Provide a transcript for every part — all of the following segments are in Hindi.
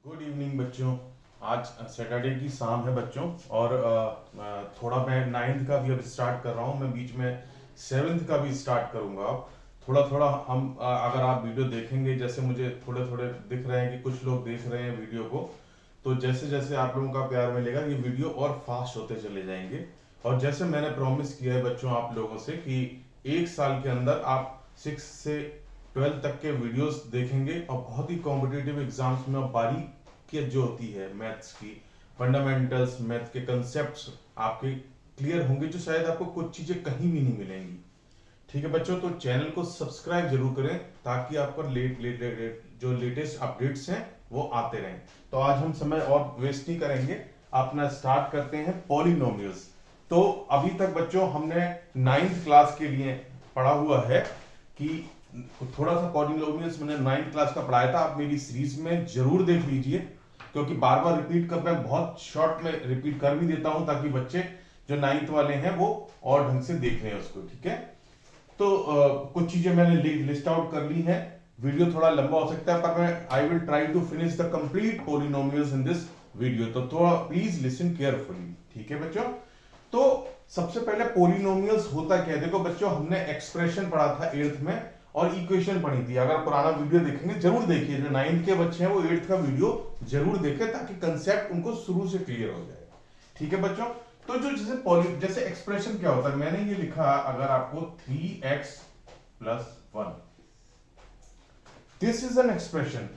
गुड इवनिंग बच्चों। आज सैटरडे की शाम है बच्चों, और थोड़ा मैं नाइन्थ का भी अब स्टार्ट कर रहा हूँ। मैं बीच में सेवेंथ का भी स्टार्ट करूँगा। अब थोड़ा थोड़ा हम अगर आप वीडियो देखेंगे, जैसे मुझे थोड़े थोड़े दिख रहे हैं कि कुछ लोग देख रहे हैं वीडियो को, तो जैसे जैसे आप लोगों का प्यार मिलेगा ये वीडियो और फास्ट होते चले जाएंगे। और जैसे मैंने प्रॉमिस किया है बच्चों आप लोगों से कि एक साल के अंदर आप 6 से 12 तक के वीडियोस देखेंगे, और बहुत ही कॉम्पिटिटिव एग्जाम्स में बारीकियां जो होती है मैथ्स की, फंडामेंटल्स मैथ के कंसेप्ट्स आपके क्लियर होंगे, जो शायद आपको कुछ चीजें कहीं भी नहीं मिलेंगी। ठीक है बच्चों, तो चैनल को सब्सक्राइब जरूर करें ताकि आपको जो लेटेस्ट अपडेट्स हैं वो आते रहें। तो आज हम समय और वेस्ट नहीं करेंगे, अपना स्टार्ट करते हैं पॉलिनोमियल्स। तो अभी तक बच्चों हमने 9th क्लास के लिए पढ़ा हुआ है कि थोड़ा सा पॉलिनोमियल्स मैंने 9th क्लास का पढ़ाया था। आप मेरी सीरीज में जरूर देख लीजिए, क्योंकि बार बार रिपीट कर मैं बहुत शॉर्ट में रिपीट कर भी देता हूं ताकि बच्चे जो 9th वाले हैं वो और ढंग से देख लें उसको। ठीक है, तो कुछ चीजें मैंने लिस्ट आउट कर ली है। वीडियो थोड़ा लंबा हो सकता है, पर मैं I will try to finish the complete polynomials in this video, तो थोड़ा प्लीज लिसन केयरफुली। ठीक है बच्चों, तो सबसे पहले पॉलिनोमियल्स होता क्या है। देखो बच्चों, हमने एक्सप्रेशन पढ़ा था 8th में और इक्वेशन पढ़ी थी। अगर पुराना वीडियो देखेंगे जरूर देखिए, जो 9th के बच्चे हैं वो 8th का वीडियो जरूर देखें ताकि कंसेप्ट उनको शुरू से क्लियर हो जाए। ठीक है बच्चों, तो जो जैसे एक्सप्रेशन क्या होता है, मैंने ये लिखा अगर आपको 3x plus 1, this is an expression.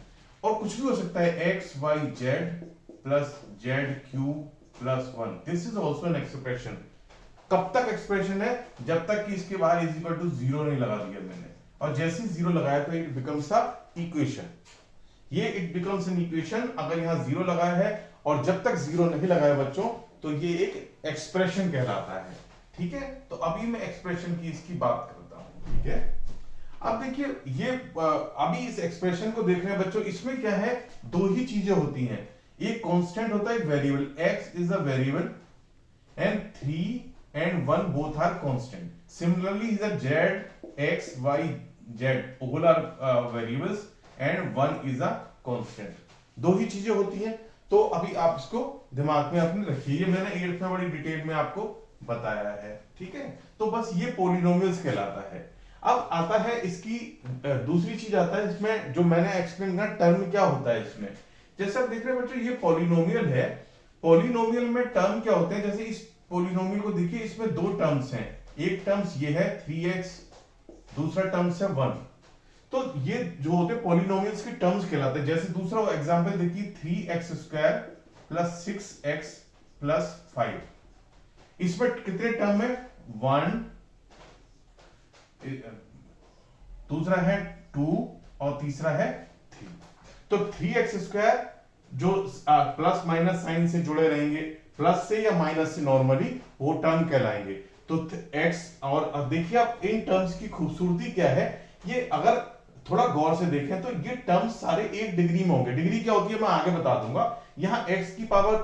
और कुछ भी हो सकता है, X Y Z plus Z Q plus 1, this is also an expression. कब तक एक्सप्रेशन है? जब तक कि इसके बाहर इज इक्वल टू जीरो नहीं लगा दिया मैंने, और जैसे ही जीरो लगाया तो इट बिकम्स अ इक्वेशन। ये इट बिकम्स एन इक्वेशन अगर यहां जीरो लगाया है, और जब तक जीरो नहीं लगाया बच्चों तो ये एक एक्सप्रेशन कहलाता है। ठीक है, तो अभी मैं एक्सप्रेशन की इसकी बात करता हूं। ठीक है, अब देखिए ये अभी इस एक्सप्रेशन को देख रहे हैं बच्चों, इसमें क्या है, दो ही चीजें होती हैं। एक कांस्टेंट होता है, एक variable. x is a variable and 3 and 1 both are constant. Similarly, the z, x, y, z all are variables and 1 is a constant. दो ही चीजें होती हैं, तो अभी आप इसको दिमाग में अपने रखिए। ये मैंने 8th में बड़ी डिटेल में आपको बताया है। ठीक है, तो बस ये पॉलिनोमियल्स कहलाता है। अब आता है इसकी दूसरी चीज आता है इसमें, जो मैंने एक्सप्लेन किया टर्म क्या होता है इसमें। जैसे आप देख रहे हैं बच्चों, ये पॉलिनोमियल है। पॉलिनोमियल में टर्म क्या होते हैं, जैसे इस पॉलिनोमियल को देखिए, इसमें दो टर्म्स हैं। एक टर्म्स ये है 3x, दूसरा टर्म्स है 1। तो ये जो होते हैं पॉलिनोमियल्स के टर्म्स कहलाते हैं। जैसे दूसरा एग्जांपल देखिए, 3x square plus 6x plus 5, इसमें कितने टर्म है? 1, दूसरा है 2 और तीसरा है 3। तो 3x स्क्वायर जो प्लस माइनस साइन से जुड़े रहेंगे, प्लस से या माइनस से नॉर्मली, वो टर्म कहलाएंगे। तो x, और देखिए आप इन टर्म्स की खूबसूरती क्या है, ये अगर थोड़ा गौर से देखें तो ये टर्म्स सारे एक डिग्री में होंगे। डिग्री क्या होती है मैं आगे बता दूंगा। यहां x की पावर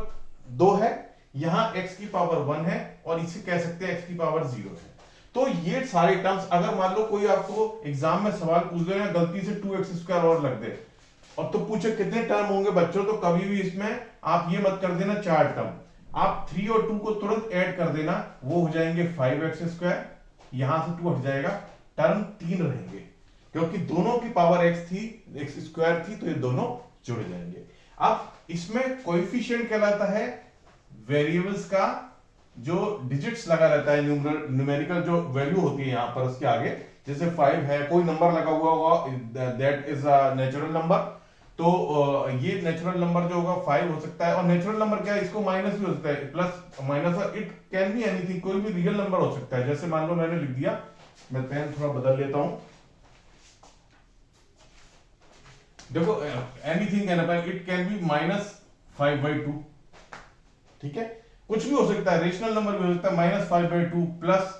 2 है, यहां x की पावर 1 है, और इसे कह सकते हैं x की पावर 0 है। तो ये सारे टर्म्स, अगर मान लो कोई आपको एग्जाम में सवाल पूछ दे, गलती से 2x स्क्वायर और लग दे, और तो पूछे कितने टर्म होंगे बच्चों, तो कभी भी इसमें आप ये मत कर देना 4 टर्म। आप 3 और 2 को तुरंत ऐड कर देना, वो हो जाएंगे 5x स्क्वायर, यहां से 2 हट जाएगा, टर्म 3 रहेंगे, क्योंकि दोनों की पावर x थी, x स्क्वायर थी, तो ये दोनों जुड़ जाएंगे। अब इसमें कोएफिशिएंट कहलाता है वेरिएबल्स का जो डिजिट्स लगा रहता है, न्यूमेरिकल जो वैल्यू होती है यहां पर उसके आगे, जैसे 5 है, कोई नंबर लगा हुआ होगा, that is a natural number. तो ये नेचुरल नंबर जो होगा 5 हो सकता है, और नेचुरल नंबर क्या है, इसको माइनस भी हो सकता है, plus minus, it can be anything, कोई भी रियल नंबर हो सकता है। जैसे मान लो मैंने लिख दिया, मैं पेन थोड़ा बदल लेता हूं, देखो anything can happen, it can be -5/2। ठीक है, कुछ भी हो सकता है, रेशनल नंबर भी हो सकता है, -5/2 प्लस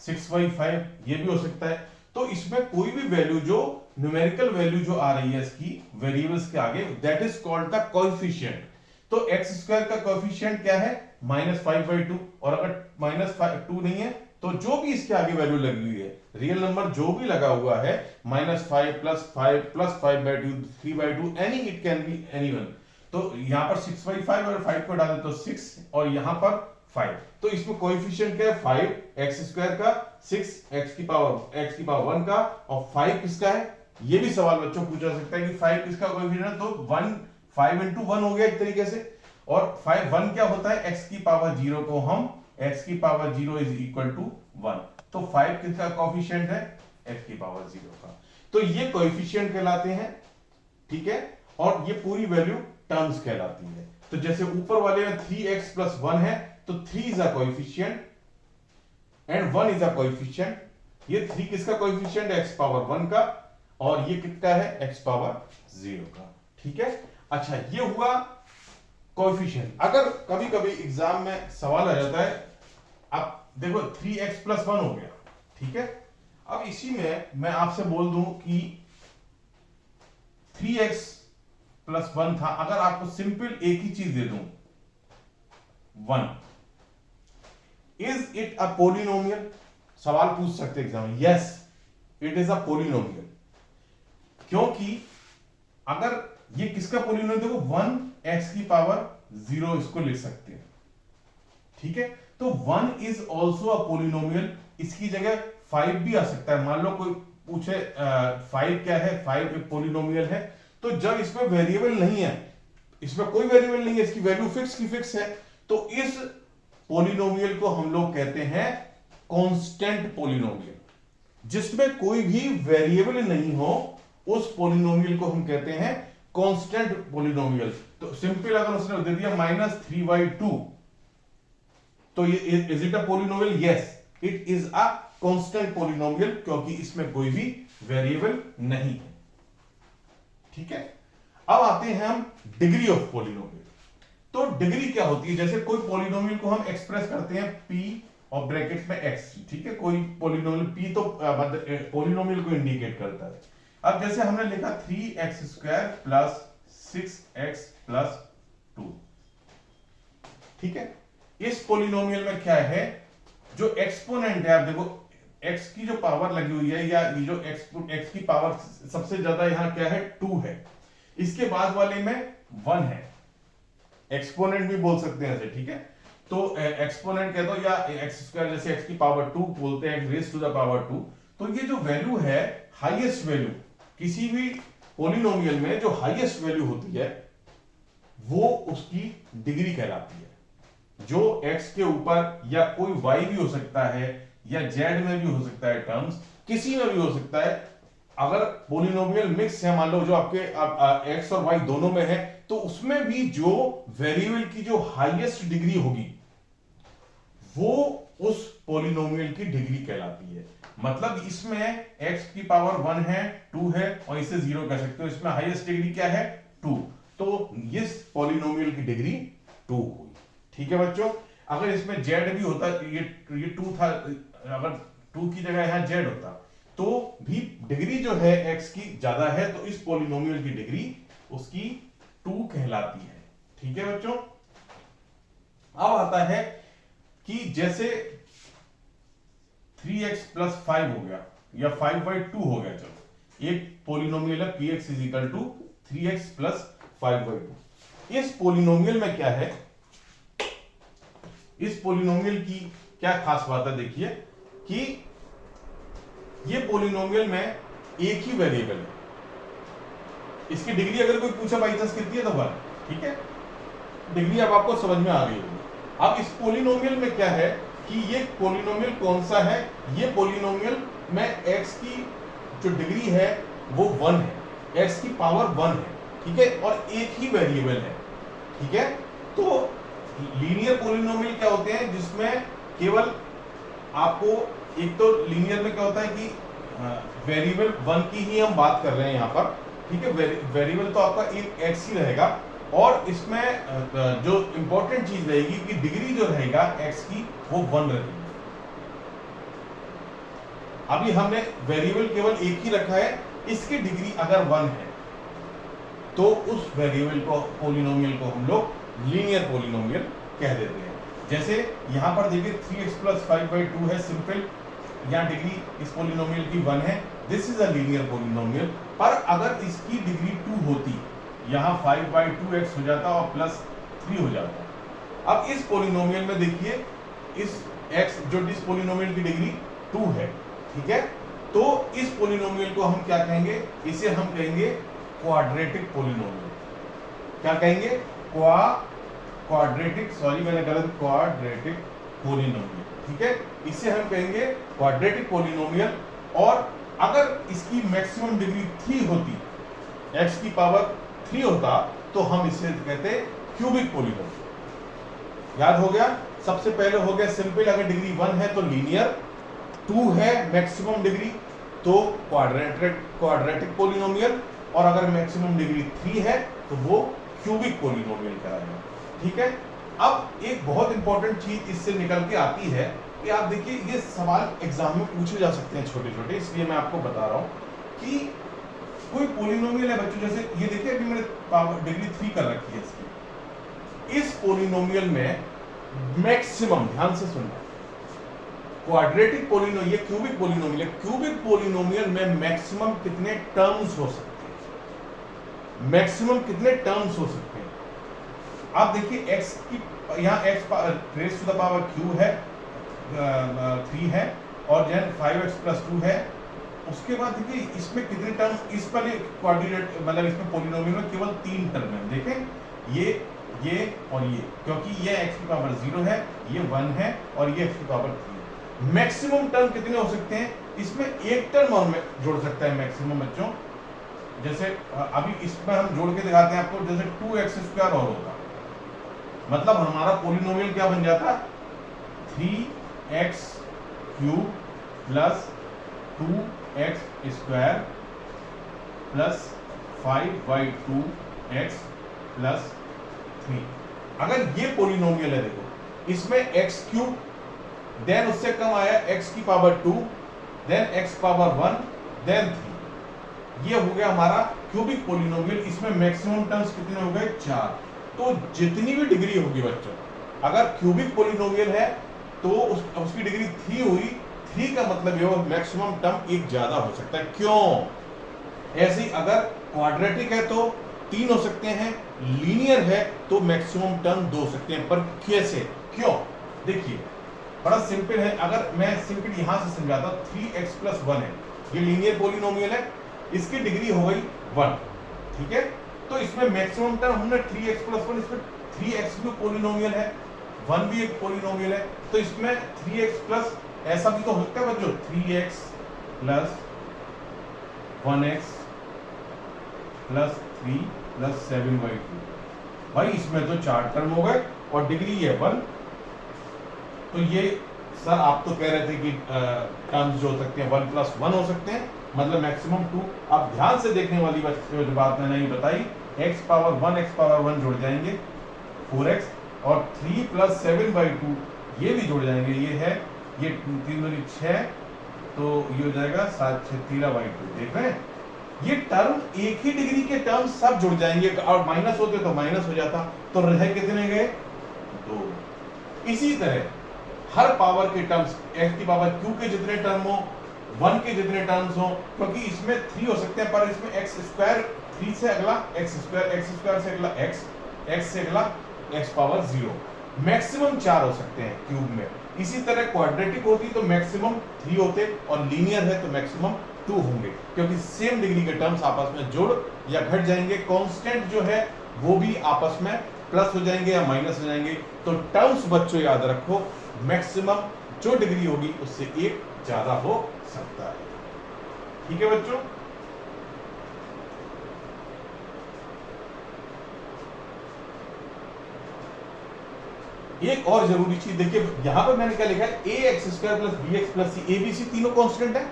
6/5, ये भी हो सकता है। तो इसमें कोई भी वैल्यू जो न्यूमेरिकल वैल्यू जो आ रही है इसकी वेरिएबल्स के आगे, that is called the coefficient. तो x स्क्वायर का कोएफिशिएंट क्या है? -5/2, और अगर -2 नहीं है तो जो भी इसके आगे वैल्यू लगी हुई है, रियल नंबर जो भी लगा हुआ है, -5 + 5 + 5/2, 3/2, any, it can be anyone. तो यहाँ पर 6/5 और 5 को डालें तो 6 और यहाँ पर 5। तो इसमें कोएफिशिएंट क्या है 5 x स्क्वायर का, 6 x की पावर 1 का, और 5 किसका है। ये भी सवाल बच्चों पूछा सकता है कि 5 किसका कोएफिशिएंट है, तो 1 5 into 1 हो गया एक तरीके से। और 5 1 क्या होता है, x की पावर 0 को हम x की पावर 0 इज इक्वल टू 1। तो 5 किसका कोएफिशिएंट है, x की पावर 0 का। तो ये कोएफिशिएंट कहलाते हैं, ठीक है। और ये पूरी वैल्यू टर्म्स कहलाती है। तो जैसे ऊपर वाले में 3x प्लस 1 है, तो 3 is a coefficient and 1 is a coefficient. ये 3 किसका कोएफिशिएंट है, x पावर 1 का, और ये कितना है, x पावर 0 का, ठीक है। अच्छा, ये हुआ कोएफिशिएंट। अगर कभी कभी एग्जाम में सवाल आ जाता है, अब देखो 3x प्लस 1 हो गया, ठीक है। अब इसी में मैं आपसे बोल दूं कि 3x प्लस 1 था, अगर आपको सिंपल एक ही चीज दे दूं 1, इज इट अ पोलिनोमियल, सवाल पूछ सकते एग्जाम में। Yes, it is a polynomial. क्योंकि अगर ये किसका पोलिनोमियल, देखो 1x की पावर 0 इसको लिख सकते हैं, ठीक है। तो 1 इज ऑल्सो अ पोलिनोमियल। इसकी जगह 5 भी आ सकता है। मान लो कोई पूछे 5 क्या है, 5 एक पोलिनोमियल है। तो जब इसमें वेरिएबल नहीं है, इसमें कोई वेरिएबल नहीं है, इसकी वैल्यू फिक्स की फिक्स है, तो इस पोलिनोमियल को हम लोग कहते हैं कांस्टेंट पोलिनोमियल। जिसमें कोई भी वेरिएबल नहीं हो, उस पोलिनोमियल को हम कहते हैं कांस्टेंट पोलिनोमियल। तो सिंपल अगर उसने दे दिया -3/2, तो ये is it a polynomial, yes it is a constant polynomial, क्योंकि इसमें कोई भी वेरिएबल नहीं है, ठीक है। अब आते हैं हम डिग्री ऑफ पोलिनोमियल। तो डिग्री क्या होती है, जैसे कोई पोलिनोमियल को हम एक्सप्रेस करते हैं p और ब्रैकेट में x, ठीक है। कोई पोलिनोमियल p तो पोलिनोमियल को इंडिकेट करता है। अब जैसे हमने लिखा 3x² प्लस 6x प्लस 2, ठीक है। इस पोलिनोमियल में क्या है, जो एक्सपोनेंट है, आप देखो x की जो पावर लगी हुई है, या ये जो x की पावर सबसे ज्यादा यहां क्या है 2 है, इसके बाद वाले में 1 है। एक्सपोनेंट भी बोल सकते हैं ऐसे, ठीक है। तो एक्सपोनेंट कह दो, या x², जैसे x की पावर 2 बोलते हैं, रेज़ टू द पावर 2। तो ये जो वैल्यू है, हाईएस्ट वैल्यू किसी भी पोलिनोमियल में जो हाईएस्ट वैल्यू होती है, वो उसकी डिग्री कहलाती है। जो x के ऊपर, या कोई y भी हो सकता है, या z में भी हो सकता है, टर्म्स किसी में भी हो सकता है। अगर पोलिनोमियल मिक्स है, मान लो जो आपके x और y दोनों में है, तो उसमें भी जो वेरिएबल की जो हाईएस्ट डिग्री होगी, वो उस पोलिनोमियल की डिग्री कहलाती है। मतलब इसमें x की पावर 1 है, 2 है, और इसे 0 कह सकते हो। इसमें हाईएस्ट डिग्री क्या है, 2। तो इस पोलिनोमियल की डिग्री 2 हुई, ठीक है बच्चों। अगर इसमें z भी होता, ये 2 था, अगर 2 की जगह यहां z होता, तो भी डिग्री जो है x की ज्यादा है, तो इस पोलिनोमियल की डिग्री उसकी 2 कहलाती है, ठीक है बच्चों। अब आता है कि जैसे 3x प्लस 5 हो गया, या 5/2 हो गया, चलो एक पोलिनोमियल है px is equal to 3x plus 5/2। इस पोलिनोमियल में क्या है, इस पोलिनोमियल की क्या खास बात है, देखिए कि ये पोलिनोमियल में एक ही वेरिएबल है। इसकी डिग्री अगर कोई पूछा बाई चांस कितनी है, तो 1, ठीक है। डिग्री अब आपको समझ में आ गई होगी। अब इस पोलिनोमियल में क्या है कि ये पोलिनोमियल कौन सा है, ये पोलिनोमियल में x की जो डिग्री है वो 1 है, x की पावर 1 है, ठीक है, और एक ही वेरिएबल है, ठीक है। तो लीनियर पोलिनोमियल क्या होते हैं, जिसमें केवल आपको, एक तो लीनियर में क्या होता है कि वेरिएबल 1 की ही हम बात कर रहे हैं यहां पर, ठीक है। वेरिएबल तो आपका एक x ही रहेगा, और इसमें जो इंपॉर्टेंट चीज रहेगी कि डिग्री जो रहेगा x की वो 1 रहेगी। अभी हमने वेरिएबल केवल एक ही रखा है, इसकी डिग्री अगर 1 है, तो उस वेरिएबल को, पोलिनोमियल को हम लोग लीनियर पोलिनोमियल कह देते हैं। जैसे यहां पर देखिए 3x प्लस 5/2 है, सिंपल, यहां डिग्री इस पोलिनोमियल की 1 है, this is a linear polynomial. पर अगर इसकी डिग्री 2 होती, यहाँ 5/2x हो जाता और प्लस 3 हो जाता। अब इस पोलिनोमियल में देखिए, इस x जो इस पोलिनोमियल की डिग्री 2 है, ठीक है, तो इस पोलिनोमियल को हम क्या कहेंगे, इसे हम कहेंगे क्वाड्रेटिक पोलिनोमियल। क्या कहेंगे? क्वाड्रेटिक, सॉरी मैंने गलत, क्वाड्रेटिक पोलिनोमियल, ठीक है, इसे हम कहेंगे क्वाड्रेटिक पोलिनोमियल। और अगर इसकी मैक्सिमम डिग्री 3 होती, x की पावर 3 होता, तो हम इसे कहते क्यूबिक पोलिनोमियल। याद हो गया? सबसे पहले हो गया सिंपल, अगर डिग्री 1 है तो लीनियर, 2 है मैक्सिमम डिग्री तो क्वाड्रेटिक पोलिनोमियल, और अगर मैक्सिमम डिग्री 3 है तो वो क्यूबिक पोलिनोमियल कहलाएगा, ठीक है। अब एक बहुत इंपॉर्टेंट चीज इससे निकल के आती है कि आप देखिए, ये सवाल एग्जाम में पूछे जा सकते हैं छोटे छोटे, इसलिए मैं आपको बता रहा हूं कि कोई पोलिनोमियल है बच्चों, जैसे ये देखिए अभी मैंने पावर डिग्री 3 कर रखी है इसकी, इस पोलिनोमियल में मैक्सिमम, ध्यान से सुनना, क्वाड्रेटिक पोलिनोमियल, ये क्यूबिक पोलिनोमियल है, क्यूबिक पोलिनोमियल में मैक्सिमम कितने टर्म्स हो सकते हैं, मैक्सिमम कितने टर्म्स हो सकते हैं। आप देखिए x की, यहाँ x raise to the power q है, 3 है, और देन 5x+2 है। उसके बाद देखिए इसमें कितने टर्म, इस पर क्वाड्रेट मतलब इसमें पोलिनोमियल में केवल 3 टर्म है, देखें ये और ये, क्योंकि ये x की पावर 0 है, ये 1 है, और ये x की पावर 3 है। मैक्सिमम टर्म कितने हो सकते हैं? इसमें एक टर्म और में जोड़ सकता है मैक्सिमम बच्चों, जैसे अभी इसमें हम जोड़ के दिखाते हैं आपको, जैसे 2x² और होता, मतलब हमारा पोलिनोमियल क्या बन जाता, 3x³ plus 2x² plus 5/2x plus 3। अगर ये पोलिनोमियल है, देखो इसमें x³ देन उससे कम आया x की power 2 then x power 1 then 3, ये हो गया हमारा क्यूबिक पोलिनोमियल। इसमें मैक्सिमम टर्म्स कितने हो गए? 4। तो जितनी भी डिग्री होगी बच्चों, अगर क्यूबिक पोलिनोमियल है तो उसकी डिग्री 3 हुई, 3 का मतलब ये मैक्सिमम टर्म एक ज्यादा हो सकता है। क्यों? ऐसे ही अगर क्वाड्रेटिक है तो 3 हो सकते हैं, लीनियर है तो मैक्सिमम टर्म 2 हो सकते हैं। पर कैसे, क्यों? देखिए बड़ा सिंपल है, अगर मैं सिंपल यहां से समझाता हूं, 3x+1 है, ये लीनियर पोलिनोमियल है, इसकी डिग्री हो गई 1, ठीक है, तो इसमें मैक्सिमम टर्म हमने 3x+1, इसमें 3x भी पोलिनोमियल है, 1 भी एक पोलिनोमियल है, तो इसमें 3x प्लस ऐसा भी तो हो सकता है बच्चों, 3x plus 1x plus 3 plus 7/2। भाई इसमें तो 4 टर्म हो गए और डिग्री है 1। तो ये सर आप तो कह रहे थे कि टर्म्स जो हो सकते हैं 1+1 हो सकते हैं, मतलब मैक्सिमम 2। आप ध्यान से देखने वाली बात मैंने नहीं बताई, x पावर 1 जुड़ जाएंगे 4x और 3 प्लस 7/2 ये भी जुड़ जाएंगे, ये है, ये 3 दूनी 6, तो ये हो जाएगा 7 6 13/2। देख रहे हैं, ये टर्म एक ही डिग्री के टर्म सब जुड़ जाएंगे, और माइनस होते तो माइनस हो जाता, तो रह कितने गए? 2। इसी तरह हर पावर के टर्म्स, x की पावर q के जितने टर्म हो, 1 के जितने टर्म्स हो, क्योंकि इसमें 3 हो सकते हैं, पर इसमें x², 3 से अगला x² से अगला x से अगला x पावर 0, मैक्सिमम 4 हो सकते हैं क्यूब में। इसी तरह क्वाड्रेटिक होती तो मैक्सिमम 3 होते, और लीनियर है तो मैक्सिमम 2 होंगे, क्योंकि सेम डिग्री के टर्म्स आपस में जुड़ या घट जाएंगे। कांस्टेंट जो है वो भी आपस में प्लस हो जाएंगे या माइनस हो जाएंगे। तो टर्म्स बच्चों याद रखो, मैक्सिमम जो डिग्री होगी उससे एक ज्यादा हो सकता है, ठीक है बच्चों। एक और जरूरी चीज देखिए, यहां पर मैंने क्या लिखा है, ax² plus bx plus c, abc तीनों कांस्टेंट है।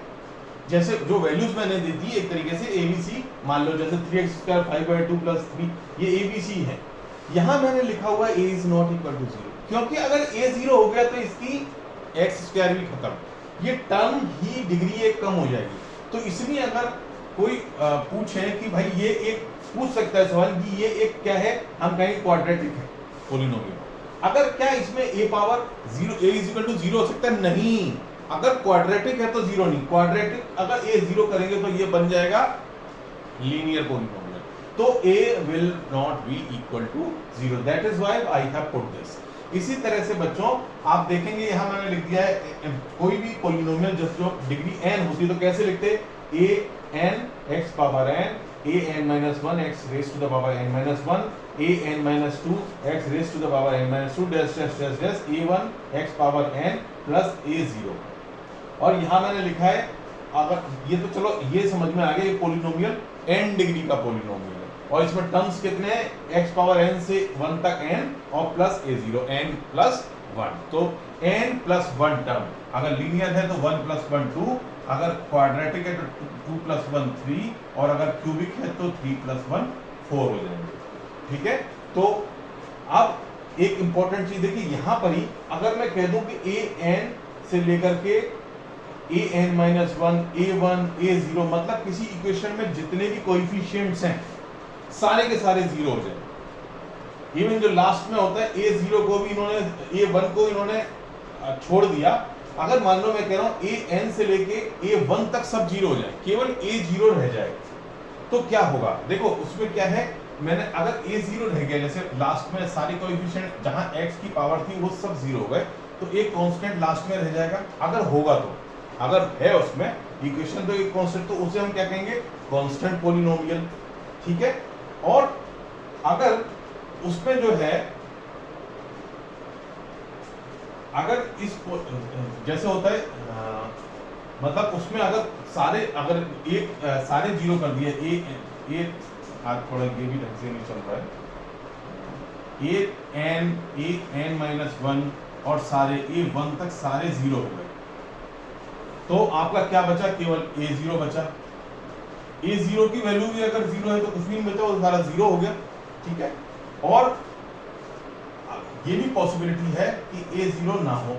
जैसे जो वैल्यूज मैंने दे दी एक तरीके से abc मान लो, जैसे 3x² 5/2 प्लस 3, ये abc है। यहां मैंने लिखा हुआ a is not equal to 0, क्योंकि अगर a 0 हो गया तो इसकी x² भी खत्म, ये टर्म ही डिग्री एक कम हो जाएगी। तो इसलिए अगर कोई पूछे कि भाई ये एक पूछ सकता है सवाल कि ये एक क्या है, हम कहेंगे क्वाड्रेटिक है पोलिनोमियल। अगर क्या इसमें a power 0, a is equal to 0 हो सकता है? नहीं, अगर क्वाड्रेटिक है तो 0 नहीं, क्वाड्रेटिक अगर a 0 करेंगे तो ये बन जाएगा लीनियर पोलिनोमियल। तो a will not be equal to 0. That is why I have put this. इसी तरह से बच्चों आप देखेंगे यहाँ मैंने लिख दिया है कोई भी पॉलिनोमियल जो डिग्री n होती है तो कैसे लिखते हैं a n x power n a n minus 1 x raised to the power n minus 1 a n minus 2 x raised to the power n minus 2 dash dash dash dash a1 x power n plus a0. और यहाँ मैंने लिखा है अगर ये तो चलो ये समझ में आ गया ये पॉलिनोमियल n डिग्री का पॉलिनोमियल है और इसमें टर्म्स कितने हैं x पावर n से 1 तक n और प्लस a0 n प्लस 1. तो n प्लस 1 टर्म अगर लीनियर है तो 1 प्लस 1 2, अगर क्वाड्रेटिक है तो 2 प्लस 1 3 और अगर क्यूबिक है तो 3 प्लस 1 4 हो जाएंगे. ठीक है. तो अब एक इंपॉर्टेंट चीज देखिए यहाँ पर ही अगर मैं कह दूं कि a n से लेकर के a n minus 1 a1 a0 मतलब किसी इक्वेशन में जितने भी कोएफिशिएंट्स हैं सारे के सारे जीरो हो जाए. इवन जो लास्ट में होता है a0 को भी इन्होंने a1 को इन्होंने छोड़ दिया. अगर मान लो मैं कह रहा हूं an से लेके a1 तक सब जीरो हो जाए केवल a0 रह जाए तो क्या होगा. देखो उसमें क्या है मैंने अगर a0 रह गया जैसे लास्ट में सारे कोएफिशिएंट जहां x की पावर थी वो सब जीरो हो गए तो एक कांस्टेंट लास्ट में रह जाएगा. अगर होगा तो अगर है उसमें इक्वेशन तो एक कांस्टेंट तो उसे हम क्या कहेंगे कांस्टेंट पॉलिनोमियल. ठीक है. और अगर उसमें जो है अगर इस जैसे होता है मतलब उसमें अगर एक सारे जीरो कर दिए ए आज थोड़ा ये भी ढंग से नहीं चल रहा है ए एन माइनस 1 और सारे a1 तक सारे जीरो हो गए तो आपका क्या बचा केवल a0 बचा. a0 की वैल्यू भी अगर जीरो है तो कुछ भी नहीं बचा वो सारा जीरो हो गया. ठीक है. और ये भी पॉसिबिलिटी है कि a0 ना हो.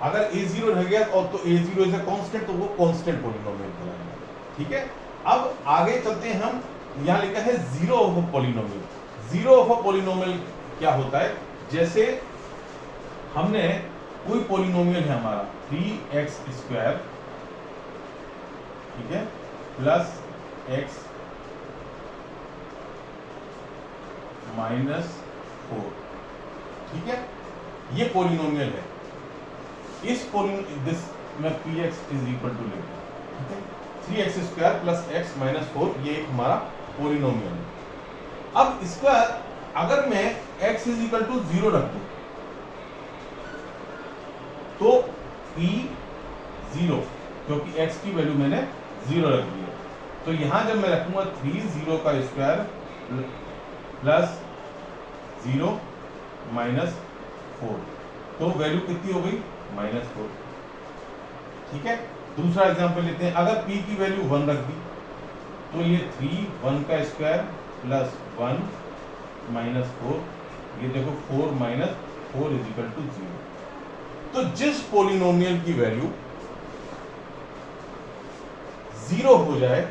अगर a0 रह गया और तो a0 इज अ कांस्टेंट तो वो कांस्टेंट पॉलिनोमियल कहलाएगा. ठीक है. अब आगे चलते हैं हम यहाँ लिखा है zero of a polynomial. Zero of a polynomial क्या होता है जैसे हमने कोई पॉलिनोमियल है हमारा 3x स्क्वायर ठीक है प्लस x माइनस 4. ठीक है. ये पॉलिनोमियल है. इस दिस में px इज इक्वल टू लिख ठीक है 3x square plus x minus 4 ये एक हमारा पॉलिनोमियल है. अब इसका अगर मैं x इज इक्वल टू 0 रख दूं तो p 0 क्योंकि x की वैल्यू मैंने 0 रख दी है तो यहां जब मैं रखूंगा 3 0 का स्क्वायर प्लस 0 माइनस 4 तो वैल्यू कितनी हो गई माइनस 4. ठीक है. दूसरा एग्जांपल लेते हैं अगर p की वैल्यू 1 रख दी तो ये 3 1 का स्क्वायर प्लस 1 माइनस 4 ये देखो 4 माइनस 4 इज इक्वल टू 0. तो जिस पॉलिनोमियल की वैल्यू 0 हो जाए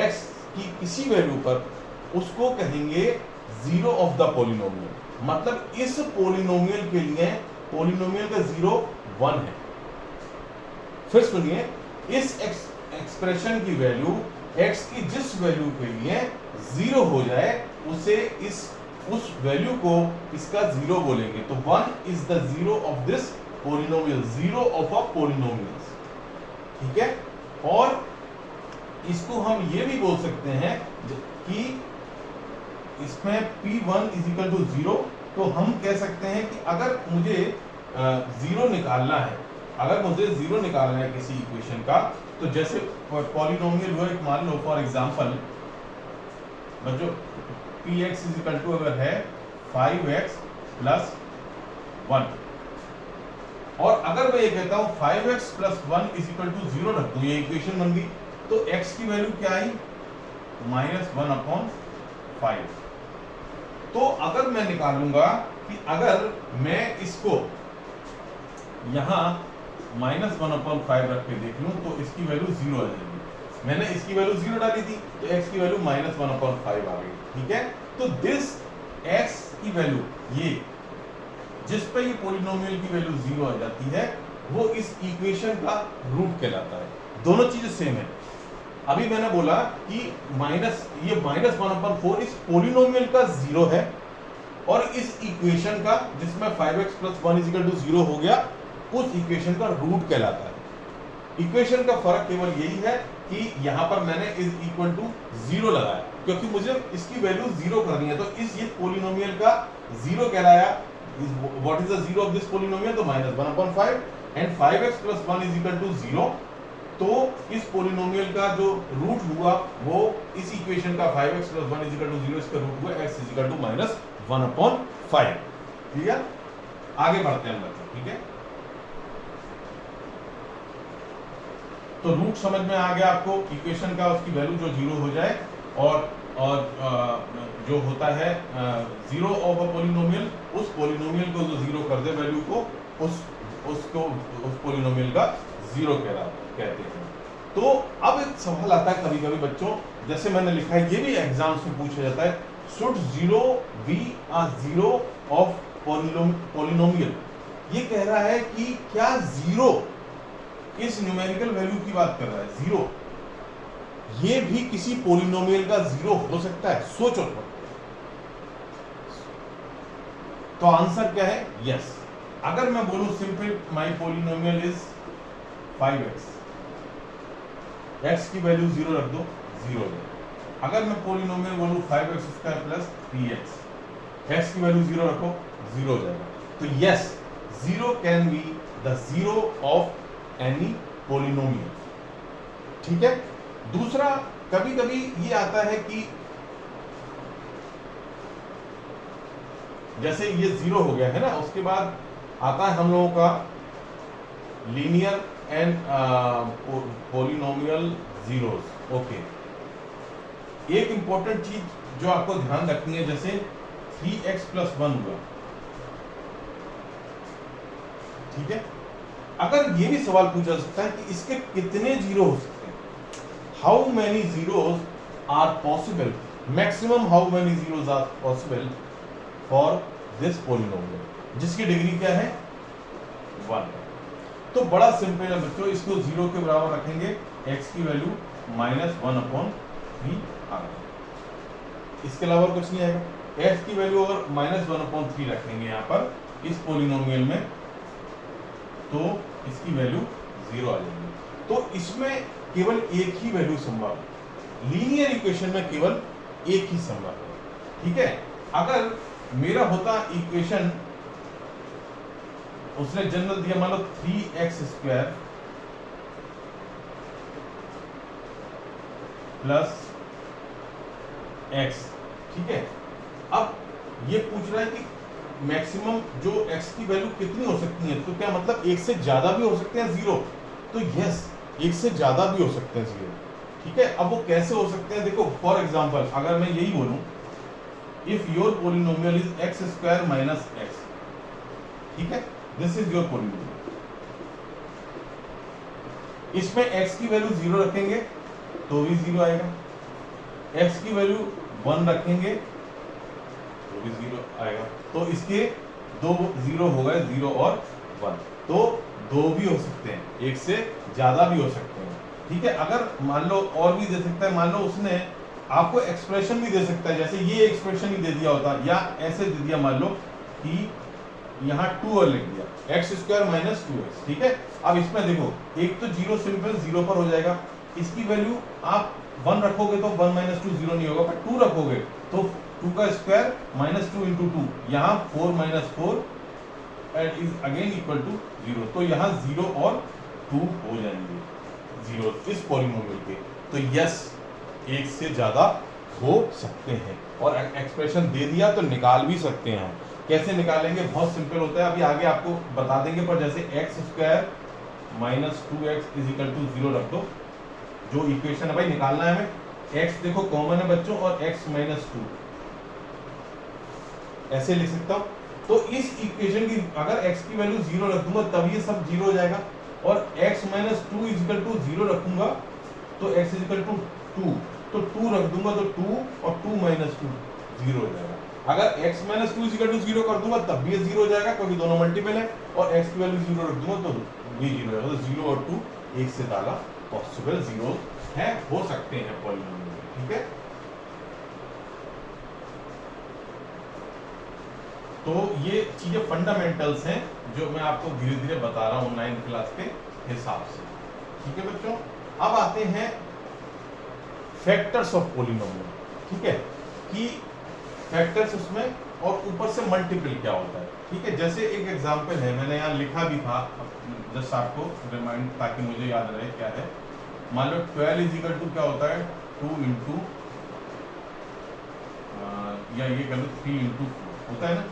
x की किसी वैल्यू पर उसको कहेंगे जीरो ऑफ द पॉलिनोमियल. मतलब इस पॉलिनोमियल के लिए पॉलिनोमियल का 0 1 है. फिर सुनिए इस एक्सप्रेशन की वैल्यू x की जिस वैल्यू के लिए 0 हो जाए उसे उस वैल्यू को इसका 0 बोलेंगे. तो 1 is the 0 of this polynomial. 0 of a polynomial. ठीक है. और इसको हम ये भी बोल सकते हैं कि इसमें p1 इज इक्वल टू 0 तो हम कह सकते हैं कि अगर मुझे 0 निकालना है किसी इक्वेशन का तो जैसे पॉलिनोमियल हुआ मान लो फॉर एग्जांपल बच्चों px इज इक्वल टू अगर है 5x प्लस 1 और अगर मैं ये कहता हूं 5x plus 1 is equal to 0 रख दूं ये इक्वेशन बन गई तो x की वैल्यू क्या आई -1/5. तो अगर मैं निकालूंगा कि अगर मैं इसको यहां -1/5 रख के देख लूं तो इसकी वैल्यू 0 आ जाएगी. मैंने इसकी वैल्यू 0 डाली थी तो x की वैल्यू -1/5 आ गई. ठीक है. तो दिस x की वैल्यू ये जिस पे ये पॉलिनोमियल की वैल्यू 0 आ जाती है वो इस इक्वेशन का रूट कहलाता है. दोनों चीजें सेम है. अभी मैंने बोला कि ये -1/4 इस पोलिनोमियल का जीरो है और इस इक्वेशन का जिसमें 5x + 1 = 0 हो गया, उस इक्वेशन का रूट कहलाता है। इक्वेशन का फर्क केवल यही है कि यहां पर मैंने इज इक्वल टू 0 लगाया क्योंकि मुझे इसकी वैल्यू 0 करनी है, तो ये पोलिनोमियल का 0 कहलाया। What is the 0 of this polynomial? तो -1/5 एंड 5x + 1 = 0। तो इस पोलिनोमियल का जो रूट हुआ वो इस इक्वेशन का 5x + 1 = 0, इसका रूट हुआ x = -1/5। क्लियर? आगे बढ़ते हैं बच्चों, ठीक है। तो रूट समझ में आ गया आपको, इक्वेशन का उसकी वैल्यू जो 0 हो जाए और जो होता है 0 ऑफ अ पोलिनोमियल, उस पोलिनोमियल को जो 0 कर दे वैल्यू को, उस पोलिनोमियल का 0 कहते हैं। तो अब एक सवाल आता है कभी कभी बच्चों, जैसे मैंने लिखा है, ये भी एग्जाम्स में पूछा जाता है, should 0 be a 0 of polynomial. ये कह रहा है कि क्या 0 इस न्यूमेरिकल वैल्यू की बात कर रहा है, 0 ये भी किसी पोलिनोमियल का 0 हो सकता है? सोचो तो। तो आंसर क्या है? यस। अगर मैं बोलूं simple my polynomial is 5x, x की वैल्यू 0 रख दो, 0 है। अगर मैं पोलिनोमियल बोलूं 5x² + 3x, x की वैल्यू 0 रखो, 0 हो जाएगा। तो yes, 0 can be the 0 of any polynomial. ठीक है। दूसरा, कभी कभी ये आता है कि जैसे ये 0 हो गया है ना, उसके बाद आता है हम लोगों का linear and polynomial zeros. Okay, एक इंपॉर्टेंट चीज जो आपको ध्यान रखनी है, जैसे 3x + 1 हुआ, ठीक है। अगर ये भी सवाल पूछा सकता है कि इसके कितने 0 हो सकते हैं, how many zeros are possible, maximum how many zeros are possible for this polynomial, जिसकी डिग्री क्या है? 1। तो बड़ा सिंपल है बच्चों, इसको 0 के बराबर रखेंगे, x की वैल्यू -1/3 आ गई, इसके अलावा कुछ नहीं आएगा। x की वैल्यू अगर -1/3 रखेंगे यहाँ पर इस पोलिनोमियल में, तो इसकी वैल्यू 0 आ जाएगी। तो इसमें केवल एक ही वैल्यू संभव है, लीनियर इक्वेशन में केवल एक ही संभव है। ठीक है। अगर मेरा होता इक्वेशन, उसने जनरल दिया, मान लो 3x² + x, ठीक है। अब ये पूछ रहा है कि मैक्सिमम जो x की वैल्यू कितनी हो सकती है, तो क्या मतलब एक से ज्यादा भी हो सकते हैं 0? तो यस, एक से ज्यादा भी हो सकते हैं 0। ठीक है। अब वो कैसे हो सकते हैं, देखो, फॉर एग्जांपल अगर मैं यही बोलूं, if your polynomial is x² - x, ठीक है, दिस इज योर पोलिनोमियल। इसमें x की वैल्यू 0 रखेंगे तो भी 0 आएगा, x की वैल्यू 1 रखेंगे तो भी 0 आएगा। तो इसके दो 0 हो गए, 0 और 1, तो 2 भी हो सकते हैं, एक से ज्यादा भी हो सकते हैं। ठीक है। अगर मान लो और भी दे सकता है, मान लो उसने आपको एक्सप्रेशन भी दे सकता है, जैसे ये एक्सप्रेशन ही दे दिया होता, या ऐसे दे दिया, मान लो कि यहाँ 2 और लिख दिया, x² - 2x, ठीक है। अब इसमें देखो, एक तो 0 सिंपल 0 पर हो जाएगा, इसकी वैल्यू आप 1 रखोगे तो 1 - 2 0 नहीं होगा, पर 2 रखोगे तो 2 का स्क्वायर -2 × 2, यहाँ 4 - 4 and is again equal to 0। तो यहाँ 0 और 2 हो जाएंगे 0 इस पॉलिनोमियल के। तो यस, एक से ज्यादा हो सकते हैं, और एक्सप्रेशन दे दिया तो निकाल भी सकते हैं हम। कैसे निकालेंगे? बहुत सिंपल होता है, अभी आगे आपको बता देंगे, पर जैसे x² - 2x = 0 रख दो, जो इक्वेशन है भाई निकालना है हमें। x देखो कॉमन है बच्चों, और x - 2 ऐसे लिख सकता हूं। तो इस इक्वेशन की अगर x की वैल्यू 0 रख दूंगा तब ये सब 0 हो जाएगा, और x - 2 = 0 रखूंगा तो x = 2, तो 2 रख दूंगा तो 2 और 2 - 2 0 हो जाएगा। अगर x - 2 = 0 कर दूंगा तब भी ये 0 हो जाएगा, क्योंकि दोनों मल्टीपल है, और x की वैल्यू 0 रख दूंगा तो भी 0 हो जाएगा। तो 0 और 2 एक से ज्यादा पॉसिबल 0 है, हो सकते हैं पॉलिनोमियल, ठीक है। तो ये चीजें फंडामेंटल्स हैं जो मैं आपको धीरे धीरे बता रहा हूं 9th क्लास के हिसाब से, ठीक है बच्चों। अब आते हैं फैक्टर्स ऑफ पॉलिनोमियल, ठीक है, कि फैक्टर्स उसमें और ऊपर से मल्टीपल क्या होता है, ठीक है। जैसे एक एग्जांपल है, मैंने यहाँ लिखा भी था, जस्ट आपको रिमाइंड ताकि मुझे याद रहे क्या है। मान लो 12 इज इक्वल टू क्या होता है 2 इंटू या ये कह लो 3 इंटू 4 होता है ना।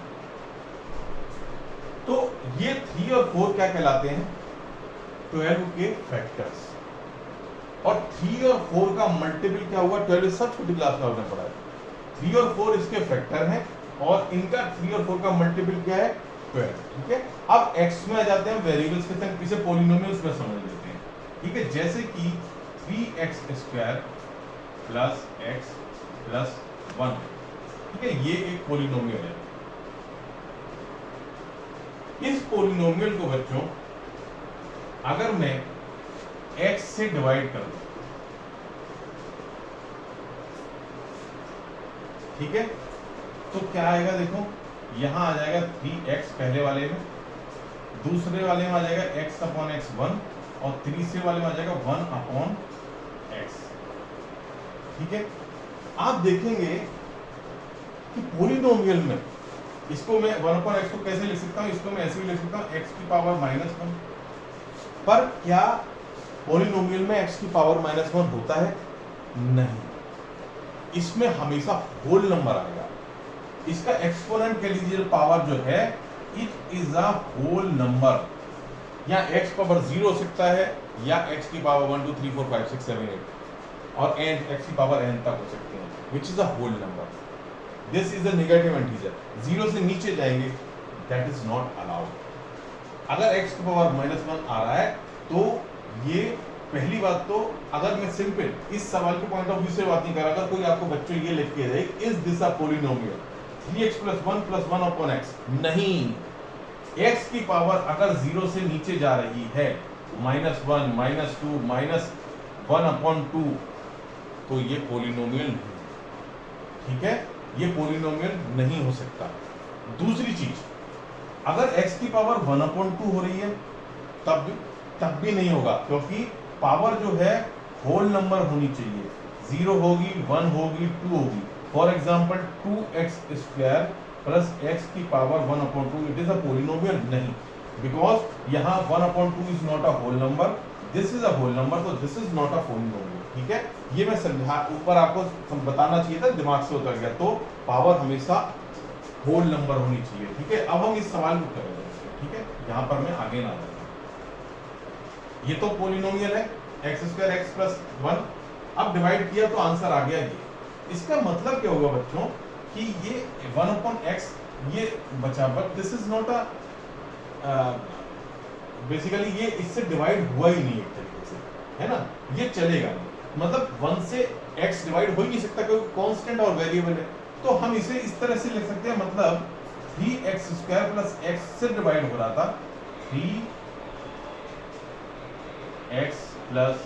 तो ये 3 और 4 क्या कहलाते हैं 12 के फैक्टर्स, और 3 और 4 का मल्टीपल क्या हुआ 12, सब छोटी क्लास में आपने पढ़ा है। 3 और 4 इसके फैक्टर हैं और इनका 3 और 4 का मल्टीपल क्या है 12, ठीक है। अब x में आ जाते हैं वेरिएबल्स के संग, इसे पॉलिनोमियल्स में समझ लेते हैं, ठीक है। जैसे कि 3x² प्लस x प्लस 1, ठीक है, ये एक पॉलिनोमियल है। इस पॉलिनोमियल को बच्चों अगर मैं x से डिवाइड कर दूं, ठीक है, तो क्या आएगा देखो, यहां आ जाएगा 3x पहले वाले में, दूसरे वाले में आ जाएगा x अपॉन x 1, और तीसरे वाले में आ जाएगा 1 अपॉन x, ठीक है। आप देखेंगे कि पॉलिनोमियल में इसको मैं 1 अपॉन x को कैसे लिख सकता हूं, इसको मैं ऐसे भी लिख सकता हूं x की पावर -1, पर क्या पॉलिनोमियल में x की पावर -1 होता है? नहीं, इसमें हमेशा होल नंबर आएगा। इसका एक्सपोनेंट कह लीजिए पावर जो है it is a whole number, या x पावर 0 हो सकता है या x की पावर 1 2 3 4 5 6 7 8 और n x की पावर n तक हो सकते हैं, which is a whole number. This is a negative integer, 0 से नीचे जाएंगे दैट इज नॉट अलाउड। अगर x की पावर -1 आ रहा है तो ये पहली बात, तो अगर मैं सिंपल इस सवाल के पॉइंट ऑफ व्यू से बात नहीं कर रहा, अगर कोई आपको बच्चों ये लिख के दे is this a polynomial 3x + 1 + 1 upon x, नहीं, x की पावर अगर 0 से नीचे जा रही है -1 -2 -1 अपॉन 2, तो ये पॉलिनोमियल नहीं, ठीक है, ये पॉलिनोमियल नहीं हो सकता। दूसरी चीज, अगर x की पावर 1 अपॉन 2 हो रही है तब भी नहीं होगा, क्योंकि पावर जो है होल नंबर होनी चाहिए, 0 होगी 1 होगी 2 होगी। For example 2x² plus x की power 1 upon 2, it is a polynomial नहीं, बिकॉज यहाँ 1 upon 2 is not a whole number, this is a whole number, तो this is not a polynomial, ठीक है। ये मैं समझा, ऊपर आपको बताना चाहिए था, दिमाग से उतर गया। तो पावर हमेशा होल नंबर होनी चाहिए, ठीक है। अब हम इस सवाल को करेंगे, ठीक है, यहाँ पर मैं आगे ना जाऊँ। ये तो पॉलिनोमियल है x² x प्लस 1, अब डिवाइड किया तो आंसर आ गया ये। इसका मतलब क्या होगा बच्चों कि ये 1 अपॉन x ये बचा, but this is not a basically ये इससे डिवाइड हुआ ही नहीं एक तरीके से, है ना, ये चलेगा नहीं, मतलब 1 से x डिवाइड हो ही नहीं सकता क्योंकि कांस्टेंट और वेरिएबल है। तो हम इसे इस तरह से लिख सकते हैं, मतलब 3x² प्लस x से डिवाइड हो रहा था 3x प्लस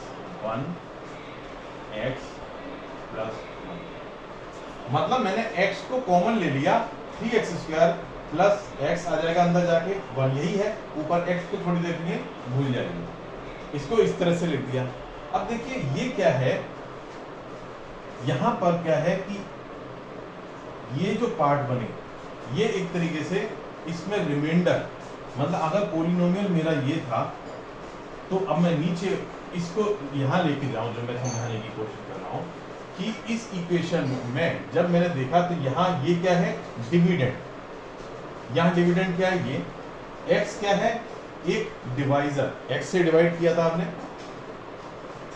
1 x प्लस 1, मतलब मैंने x को कॉमन ले लिया, 3x² प्लस x आ जाएगा अंदर जाके 1, यही है, ऊपर x को थोड़ी देर के लिए भूल जाएंगे, इसको इस तरह से लिख दिया। अब देखिए ये क्या है, यहां पर क्या है कि ये जो पार्ट बने ये एक तरीके से इसमें रिमाइंडर, मतलब अगर पॉलिनोमियल मेरा ये था तो अब मैं नीचे इसको यहां लेके जाऊं, जो मैं समझाने की कोशिश कर रहा हूं कि इस इक्वेशन में जब मैंने देखा तो यहाँ ये क्या है डिविडेंड, यहाँ डिविडेंड क्या है, ये x क्या है एक डिवाइजर, x से डिवाइड किया था आपने,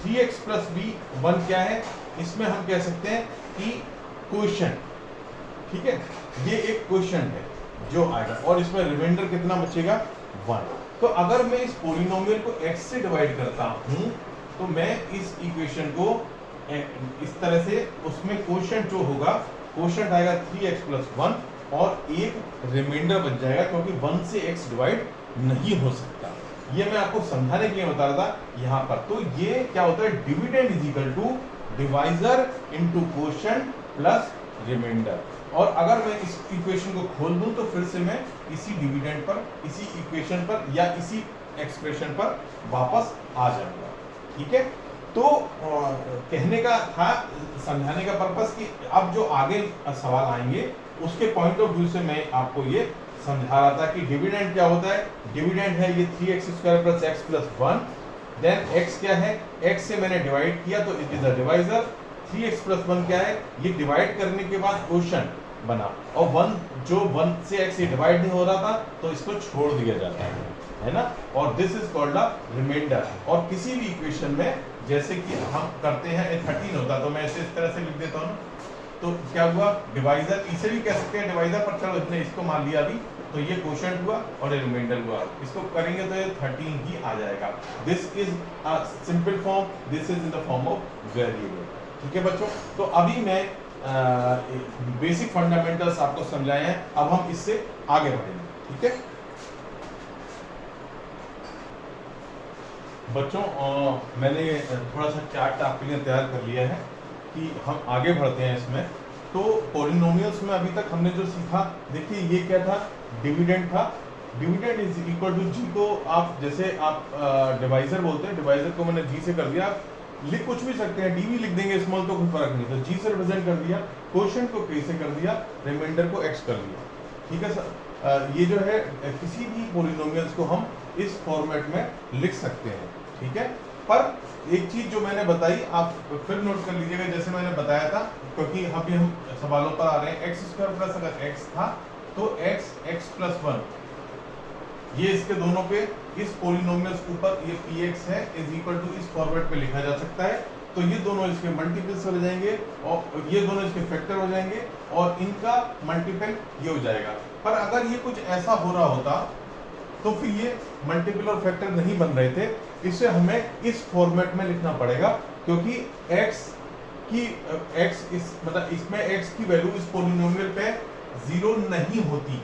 3x प्लस b 1 क्या है, इसमें हम कह सकते हैं कि क्वोशिएंट, ठीक है, ये एक क्वोशिएंट है जो आएगा, और इसमें रिमाइंडर कितना बचेगा 1। तो अगर मैं इस पॉलिनोमियल को x से डिवाइड करता हूं तो मैं इस इक्वेशन को इस तरह से, उसमें क्वोशिएंट जो होगा, क्वोशिएंट आएगा 3x प्लस 1 और एक रिमाइंडर बच जाएगा, क्योंकि 1 से x डिवाइड नहीं हो सकता, ये मैं आपको समझाने के लिए बता रहा था यहाँ पर। तो ये क्या होता है, dividend is equal to divisor into quotient plus remainder. और अगर मैं इस इक्वेशन को खोल दूं तो फिर से मैं इसी डिविडेंड पर, इसी इक्वेशन पर या इसी एक्सप्रेशन पर वापस आ जाऊंगा। ठीक है, तो कहने का था, समझाने का पर्पस कि अब जो आगे सवाल आएंगे उसके पॉइंट ऑफ व्यू से मैं आपको ये समझा रहा था कि डिविडेंड क्या होता है। डिविडेंड है ये 3x² plus x plus 1। Then x क्या है, x से मैंने डिवाइड किया तो it is a divisor. 3x plus 1 क्या है, ये डिवाइड करने के बाद क्वोशिएंट बना, और 1 जो 1 से x से डिवाइड नहीं हो रहा था तो इसको छोड़ दिया जाता है ना, और this is called a remainder. और किसी भी इक्वेशन में जैसे कि हम करते हैं 13 होता तो मैं इसे इस तरह से लिख देता हूँ, तो क्या हुआ, डिवाइजर इसे भी कह सकते हैं डिवाइजर, पर चलो इसने इसको मान लिया अभी, तो ये क्वोशिएंट हुआ और ये रिमाइंडर हुआ। इसको करेंगे तो ये 13 ही आ जाएगा। This is a simple form, this is in the form of variable. ठीक है बच्चों, तो अभी मैं बेसिक फंडामेंटल्स आपको समझाए हैं, अब हम इससे आगे बढ़ेंगे। ठीक है बच्चों, मैंने थोड़ा सा चार्ट आपके लिए तैयार कर लिया है कि हम आगे बढ़ते हैं इसमें। तो पॉलिनोमियल्स में अभी तक हमने जो सीखा, देखिए ये क्या था, डिविडेंड था। डिविडेंड इज इक्वल टू जी को आप जैसे आप डिवाइजर बोलते हैं, डिवाइजर को मैंने जी से कर दिया, लिख कुछ भी सकते हैं, डी भी लिख देंगे स्मॉल तो कोई फर्क नहीं, तो जी से रिप्रेजेंट कर दिया, क्वोशिएंट को के से कर दिया, रिमाइंडर को एक्स कर दिया। ठीक है सर, ये जो है किसी भी पॉलिनोमियल्स को हम इस फॉर्मेट में लिख सकते हैं। ठीक है, पर एक चीज जो मैंने बताई आप फिर नोट कर लीजिएगा, जैसे मैंने बताया था, क्योंकि अभी हम सवालों पर आ रहे हैं। x² प्लस अगर x था तो x प्लस 1, ये इसके दोनों पे, इस पॉलिनोमियल्स के ऊपर ये px है इज इक्वल टू इस फॉर्मेट पे लिखा जा सकता है। तो ये दोनों इसके मल्टीपल्स हो जाएंगे और ये दोनों इसके फैक्टर हो जाएंगे और इनका मल्टीपल ये हो जाएगा। पर अगर ये कुछ ऐसा हो रहा होता तो फिर ये मल्टीपल और फैक्टर नहीं बन रहे थे, इसे हमें इस फॉर्मेट में लिखना पड़ेगा, क्योंकि x इस मतलब इसमें x की वैल्यू इस पॉलिनोमियल पे 0 नहीं होती।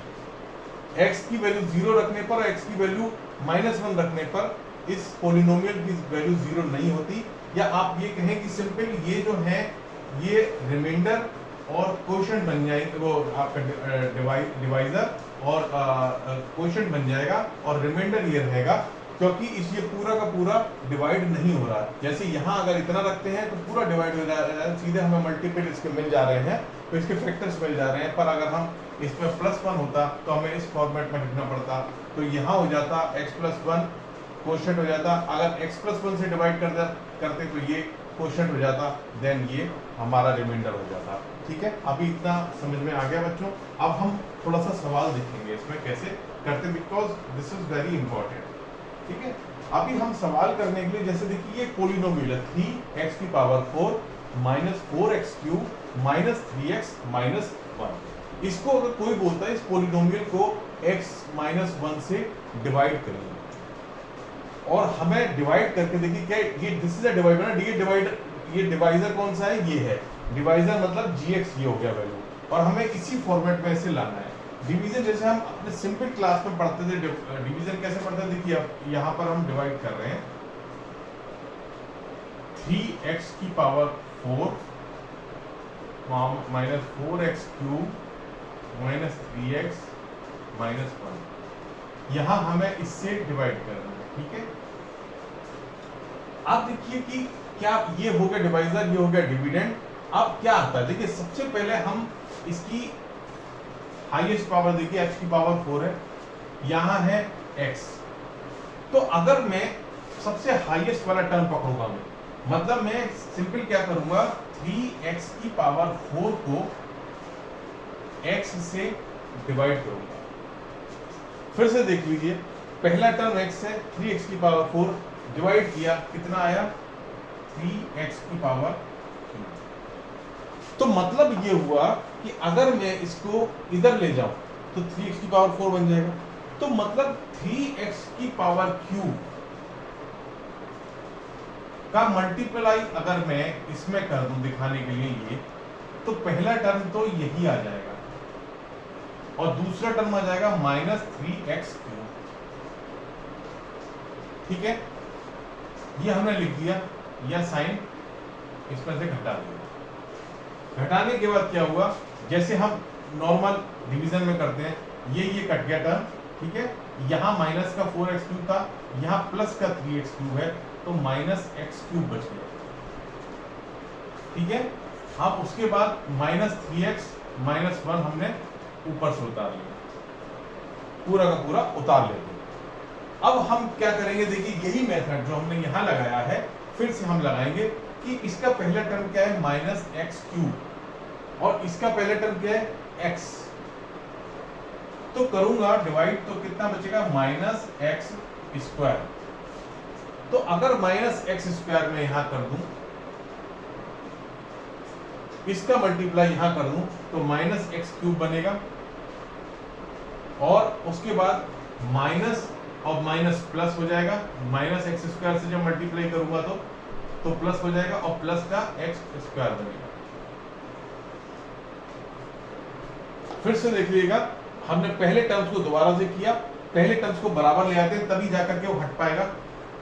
x की वैल्यू 0 रखने पर, x की वैल्यू -1 रखने पर इस पॉलिनोमियल की वैल्यू 0 नहीं होती। या आप ये कहें कि सिंपल ये जो है ये रिमाइंडर और क्वोशिएंट बन जाएगा, वो आपका डिवाइजर और क्वोशिएंट बन जाएगा और रिमाइंडर ये रहेगा, क्योंकि इस ये पूरा का पूरा डिवाइड नहीं हो रहा। जैसे यहाँ अगर इतना रखते हैं तो पूरा डिवाइड हो जा रहा है, सीधे हमें मल्टीपल इसके मिल जा रहे हैं, तो इसके फैक्टर्स मिल जा रहे हैं। पर अगर हम इसमें +1 होता तो हमें इस फॉर्मेट में लिखना पड़ता, तो यहाँ हो जाता x + 1 क्वोशिएंट हो जाता। अगर x + 1 से डिवाइड करते तो ये क्वोशिएंट हो जाता, देन ये हमारा रिमाइंडर हो जाता। ठीक है, अभी इतना समझ में आ गया बच्चों। अब हम थोड़ा सा सवाल देखेंगे इसमें कैसे करते, because this is very important. ठीक है, अभी हम सवाल करने के लिए, जैसे देखिए ये पॉलिनोमियल है 3x की power 4 minus 4x³ minus 3x minus 1। इसको अगर कोई बोलता है इस पॉलिनोमियल को x माइनस 1 से डिवाइड करिए, और हमें डिवाइड करके देखिए क्या ये दिस इज अ डिवाइडर ना, ये डिवाइजर कौन सा है, ये है डिवाइजर, मतलब gx ये हो गया वैल्यू, और हमें इसी फॉर्मेट में इसे लाना है। डिवीजन जैसे हम अपने सिंपल क्लास में पढ़ते थे, डिवीजन कैसे पढ़ते थे, देखिए अब यहाँ पर हम डिवाइड कर रहे हैं 3x की power 4 minus 4x³ minus 3x minus 1, यहाँ हमें इससे डिवाइड करना है। ठीक है, अब देखिए कि क्या ये हो गया डिवाइजर, ये हो गया डिविडेंड। अब क्या आता है, देखिए सबसे पहले हम इसकी हाईएस्ट पावर, देखिए x की पावर 4 है, यहां है x, तो अगर मैं सबसे हाईएस्ट वाला टर्म पकड़ूंगा, मतलब मैं सिंपल क्या करूंगा, 3x की पावर 4 को x से डिवाइड करूंगा। फिर से देख लीजिए, पहला टर्म x है, 3x की पावर 4 डिवाइड किया, कितना आया 3x की पावर 3। तो मतलब ये हुआ कि अगर मैं इसको इधर ले जाऊं तो 3x की पावर 4 बन जाएगा। तो मतलब 3x की पावर क्यूब का मल्टीप्लाई अगर मैं इसमें कर दूं दिखाने के लिए ये, तो पहला टर्म तो यही आ जाएगा और दूसरा टर्म आ जाएगा -3x क्यूब। ठीक है, ये हमने लिख दिया, या साइन इसमें से घटा दिया। घटाने के बाद क्या हुआ, जैसे हम नॉर्मल डिवीजन में करते हैं, ये कट गया टर्म, ठीक है, यहाँ माइनस का 4x³ था, यहाँ प्लस का 3x³ है, तो -x³ बच गया, ठीक है। अब उसके बाद -3x -1 हमने ऊपर से उतार लिया, पूरा का पूरा उतार लेते हैं। अब हम क्या करेंगे, देखिए यही मेथड जो हमने यहाँ लगाया है फिर से हम लगाएंगे कि इसका पहला टर्म क्या है -x³ और इसका पहला टर्म क्या है x। तो करूंगा डिवाइड तो कितना बचेगा -x²। तो अगर -x² में यहां कर दूं, इसका मल्टीप्लाई यहां कर दूं तो -x³ बनेगा, और उसके बाद माइनस और माइनस प्लस हो जाएगा, -x² से जब मल्टीप्लाई करूंगा तो प्लस हो जाएगा और प्लस का x² बनेगा। फिर से देख लीजिएगा, हमने पहले टर्म्स को दोबारा से किया, पहले टर्म्स को बराबर ले आते हैं तभी जाकर के वो हट पाएगा।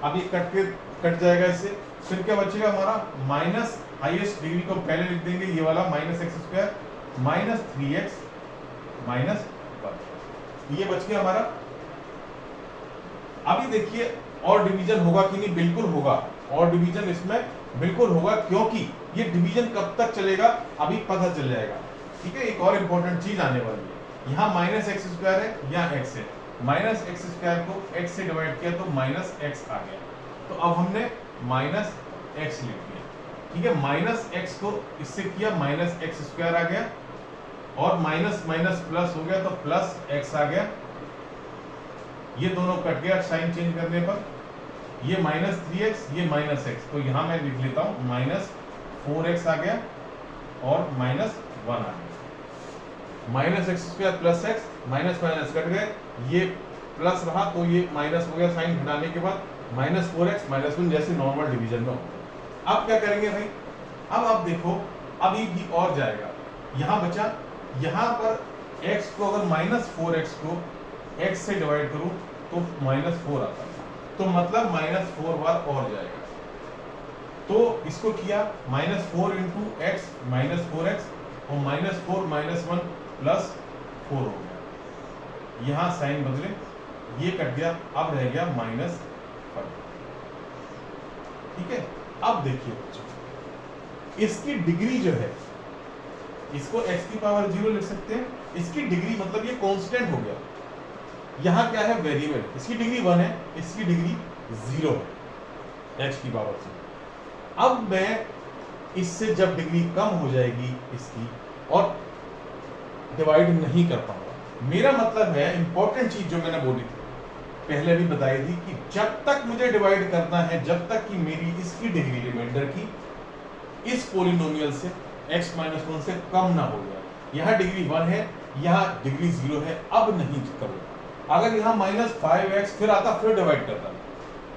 अब ये कट जाएगा इससे, फिर क्या बचेगा हमारा माइनस हाईएस्ट डिग्री को पहले लिख देंगे, ये वाला -x² -3x -1, ये बच गया हमारा। अभी देखिए और डिवीजन होगा कि नहीं, बिल्कुल होगा, और डिवीजन इसमें बिल्कुल होगा, क्योंकि ये डिवीजन कब तक चलेगा अभी पता चल जाएगा, ठीक है। एक और इम्पोर्टेंट चीज आने वाली है, यहाँ -x² है, यहाँ x है, -x² को x से डिवाइड किया तो -x आ गया, तो अब हमने -x लिख दिया, ठीक है। -x को इससे किया -x² आ गया, और माइनस माइनस प्लस हो गया तो +x आ गया, ये दोनों कट गया साइन चेंज करने पर, ये -3x ये -x, तो यहाँ मैं लिख लेता हूँ -4x आ गया और -1 आ गया। -x² + x minus minus cut गए, ये प्लस रहा तो ये माइनस हो गया साइन घटाने के बाद, -4x -1 जैसे नॉर्मल डिवीजन में होता है। अब क्या करेंगे भाई, अब आप देखो अभी भी और जाएगा, यहाँ बचा, यहाँ पर x को अगर -4x को x से डिवाइड करूं तो -4 आता है, तो मतलब -4 बार और जाएगा। तो इसको किया -4 × x -4x और -4 -1 +4 हो गया, यहाँ साइन बदले, ये कट गया, अब रह गया -5, ठीक है। अब देखिए बच्चों, इसकी डिग्री जो है, इसको x⁻0 लिख सकते हैं, इसकी डिग्री मतलब ये कांस्टेंट हो गया, यहाँ क्या है वेरिएबल, इसकी डिग्री 1 है, इसकी डिग्री 0 है x⁻0। अब मैं इससे जब डिग्री कम हो जाएगी इसकी और डिवाइड नहीं कर पाऊंगा, मेरा मतलब है इंपॉर्टेंट चीज जो मैंने बोली थी पहले भी बताई थी कि जब तक मुझे डिवाइड करना है, जब तक कि मेरी इसकी डिग्री रिमाइंडर की इस पोलिनोमियल से x-1 से कम ना हो जाए। यहाँ डिग्री 1 है, यहाँ डिग्री 0 है, अब नहीं करूँगा। अगर यहाँ -5x फिर आता, फिर डिवाइड करता,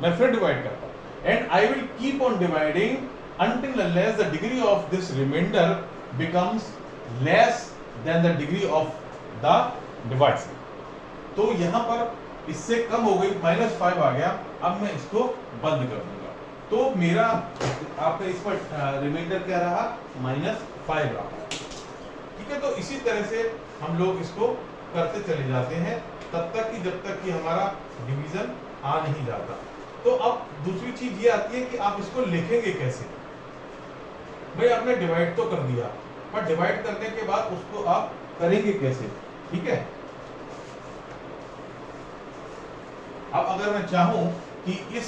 मैं फिर डिवाइड करता, and I will keep on dividing until unless the degree of this remainder becomes less than the degree of the divisor। तो यहाँ पर इससे कम हो गई, -5 आ गया, अब मैं इसको बंद कर दूंगा, तो मेरा आपका इस पर रिमाइंडर क्या रहा, -5 रहा, ठीक है। तो इसी तरह से हम लोग इसको करते चले जाते हैं तब तक कि जब तक कि हमारा डिवीजन आ नहीं जाता। तो अब दूसरी चीज ये आती है कि आप इसको लिखेंगे कैसे। भाई आपने डिवाइड तो कर दिया, पर डिवाइड करने के बाद उसको आप करेंगे कैसे, ठीक है। अब अगर मैं चाहूं कि इस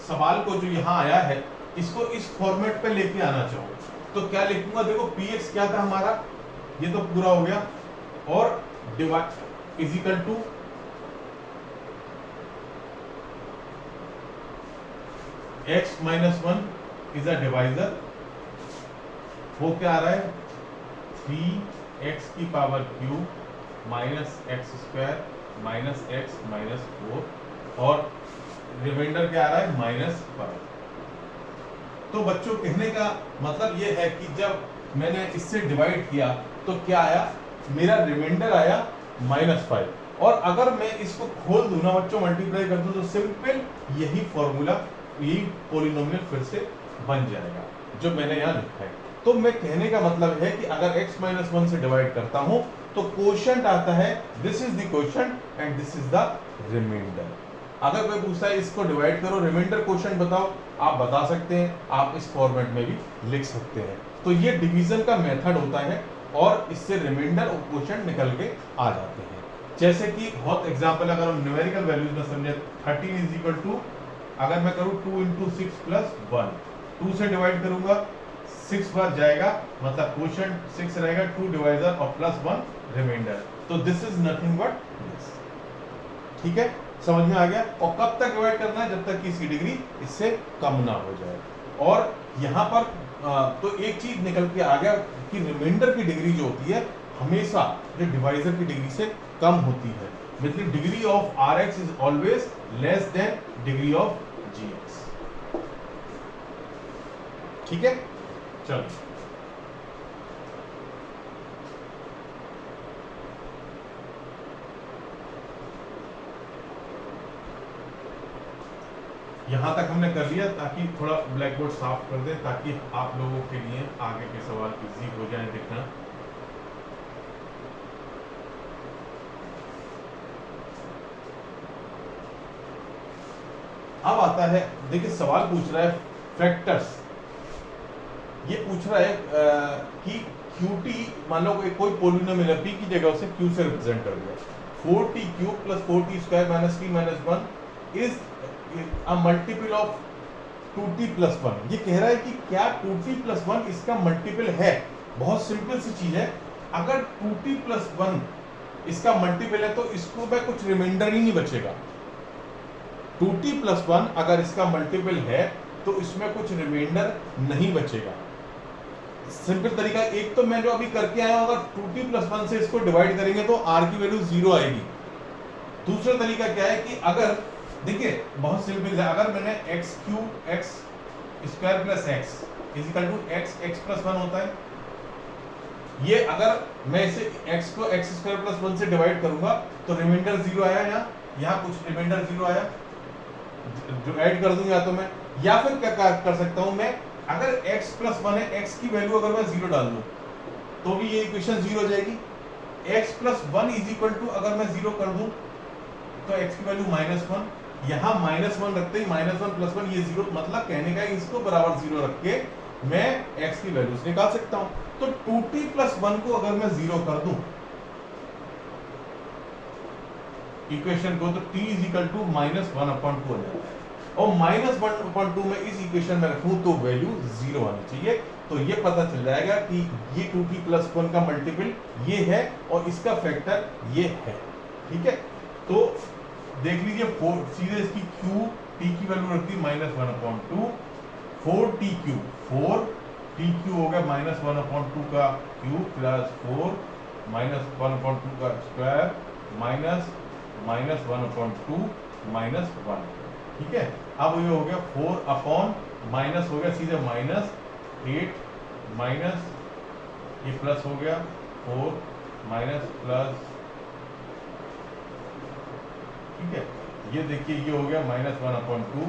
सवाल को जो यहाँ आया है इसको इस फॉर्मेट पे लेके आना चाहूँ, तो क्या लिखूंगा, देखो px क्या था हमारा, ये तो पूरा हो गया, और divide is equal to x-1 is a divisor, वो क्या आ रहा है 3x⁻³ -x² -4, और रिमाइंडर क्या आ रहा है -5। तो बच्चों कहने का मतलब ये है कि जब मैंने इससे डिवाइड किया तो क्या आया, मेरा रिमाइंडर आया -5, और अगर मैं इसको खोल दूं ना बच्चों, मल्टीप्लाई कर दूं, तो सिंपल यही फॉर्मूला, यही पॉलिनोमियल फिर से बन जाएगा जो मैंने यहाँ लिखा है। तो मैं कहने का मतलब है कि अगर x माइनस 1 से डिवाइड करता हूं तो क्वोशंट आता है, this is the quotient and this is the remainder. अगर कोई पूछता है इसको डिवाइड करो, रिमाइंडर क्वोशंट बताओ, आप बता सकते हैं, आप इस फॉर्मेट में भी लिख सकते हैं। तो ये डिवीजन का मेथड होता है और इससे रिमाइंडर और क्वोशंट निकल के आ जाते हैं। जैसे कि बहुत एग्जांपल, अगर हम न्यूमेरिकल वैल्यूज में समझे, 13 इज इक्वल टू, अगर मैं करूं 2 इंटू 6 प्लस 1, 2 से डिवाइड करूंगा 6 बार जाएगा, मतलब क्वोशंट 6 रहेगा, 2 डिवाइजर और प्लस 1 रिमाइंडर। तो this is nothing but this. ठीक है, समझ में आ गया। और कब तक डिवाइड करना है, जब तक कि इसकी डिग्री इससे कम ना हो जाए। और यहाँ पर तो एक चीज निकल के आ गया कि रिमाइंडर की डिग्री जो होती है हमेशा जो डिवाइजर की डिग्री से कम होती है, मतलब degree of Rx is always less than degree of Gx। ठीक है, चलो यहां तक हमने कर लिया, ताकि थोड़ा ब्लैक बोर्ड साफ कर दे, ताकि आप लोगों के लिए आगे के सवाल इजी हो जाए देखना। अब आता है, देखिए सवाल पूछ रहा है फैक्टर्स, ये पूछ रहा है कि QT, मान लो कोई पॉलिनोमियल है, P की जगह उसे Q से रिप्रेजेंट कर दिया, 4t cube plus 4t square minus t minus 1 is a multiple of 2t plus 1। ये कह रहा है कि क्या 2t प्लस 1 इसका मल्टीपल है। बहुत सिंपल सी चीज है, अगर 2t प्लस 1 इसका मल्टीपल है तो इसको में कुछ रिमाइंडर ही नहीं बचेगा। 2t प्लस 1 अगर इसका मल्टीपल है तो इसमें कुछ रिमाइंडर नहीं बचेगा। सिंपल तरीका, एक तो मैं जो अभी करके आया हूं, अगर 2t प्लस 1 से इसको डिवाइड करेंगे तो r की वैल्यू 0 आएगी। दूसरा तरीका क्या है कि अगर, देखिए बहुत सिंपल है, अगर मैंने x cube x square plus x is equal to x plus 1 होता है, ये अगर मैं इसे x को x स्क्वायर प्लस 1 से डिवाइड करूंगा तो रिमाइंडर 0 आया, यहाँ कुछ रिमाइंडर 0 आया, जो ऐड कर दूंगा तो मैं, या फिर क्या कर सकता हूं मैं, अगर x प्लस 1 है, x की वैल्यू अगर मैं 0 डाल दूं तो भी ये इक्वेशन 0 हो जाएगी। x plus 1 is equal to, अगर मैं 0 कर दूं तो x की वैल्यू -1, यहाँ -1 रखते ही -1 प्लस 1 ये 0, मतलब कहने का इसको बराबर 0 रख के मैं x की वैल्यूज निकाल सकता हूं। तो 2t प्लस 1 को अगर मैं 0 कर दूं इक्वेशन को, तो t इज इक्वल टू -1/2 हो जाता है, और -1/2 में इस इक्वेशन में रखूं तो वैल्यू 0 आनी चाहिए। तो ये पता चल जाएगा कि ये 2t प्लस 1 का मल्टीपल ये है और इसका फैक्टर ये है। ठीक है, तो देख लीजिए, सीधे इसकी q t की वैल्यू रखती -1/2, 4t क्यूब, 4t क्यूब हो गया -1/2 का क्यूब प्लस 4 -1/2 का स्क्वायर माइनस -1/2 -1। ठीक है, अब ये हो गया 4 अपॉन माइनस हो गया सीधे -8 माइनस ये प्लस हो गया 4 माइनस प्लस, ठीक है, ये देखिए ये हो गया -1/2,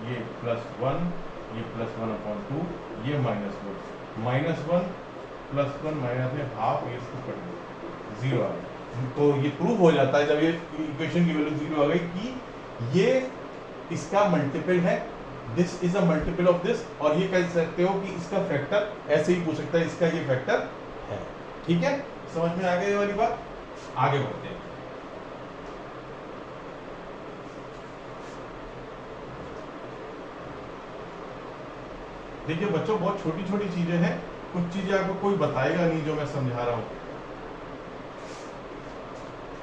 ये +1, ये +1/2, ये -1 प्लस 1 माइनस में हाफ, ये इसको कट दो 0 आ गया। तो ये प्रूव हो जाता है जब ये इक्वेशन की वैल्यू 0 आ गई कि ये इसका मल्टीपल है, this is a multiple of this, और ये कह सकते हो कि इसका फैक्टर, ऐसे ही पूछ सकता है इसका ये फैक्टर है। ठीक है, समझ में आ गई ये वाली बात। आगे बढ़ते हैं। देखिए बच्चों, बहुत छोटी छोटी चीजें हैं, कुछ चीजें आपको कोई बताएगा नहीं जो मैं समझा रहा हूं।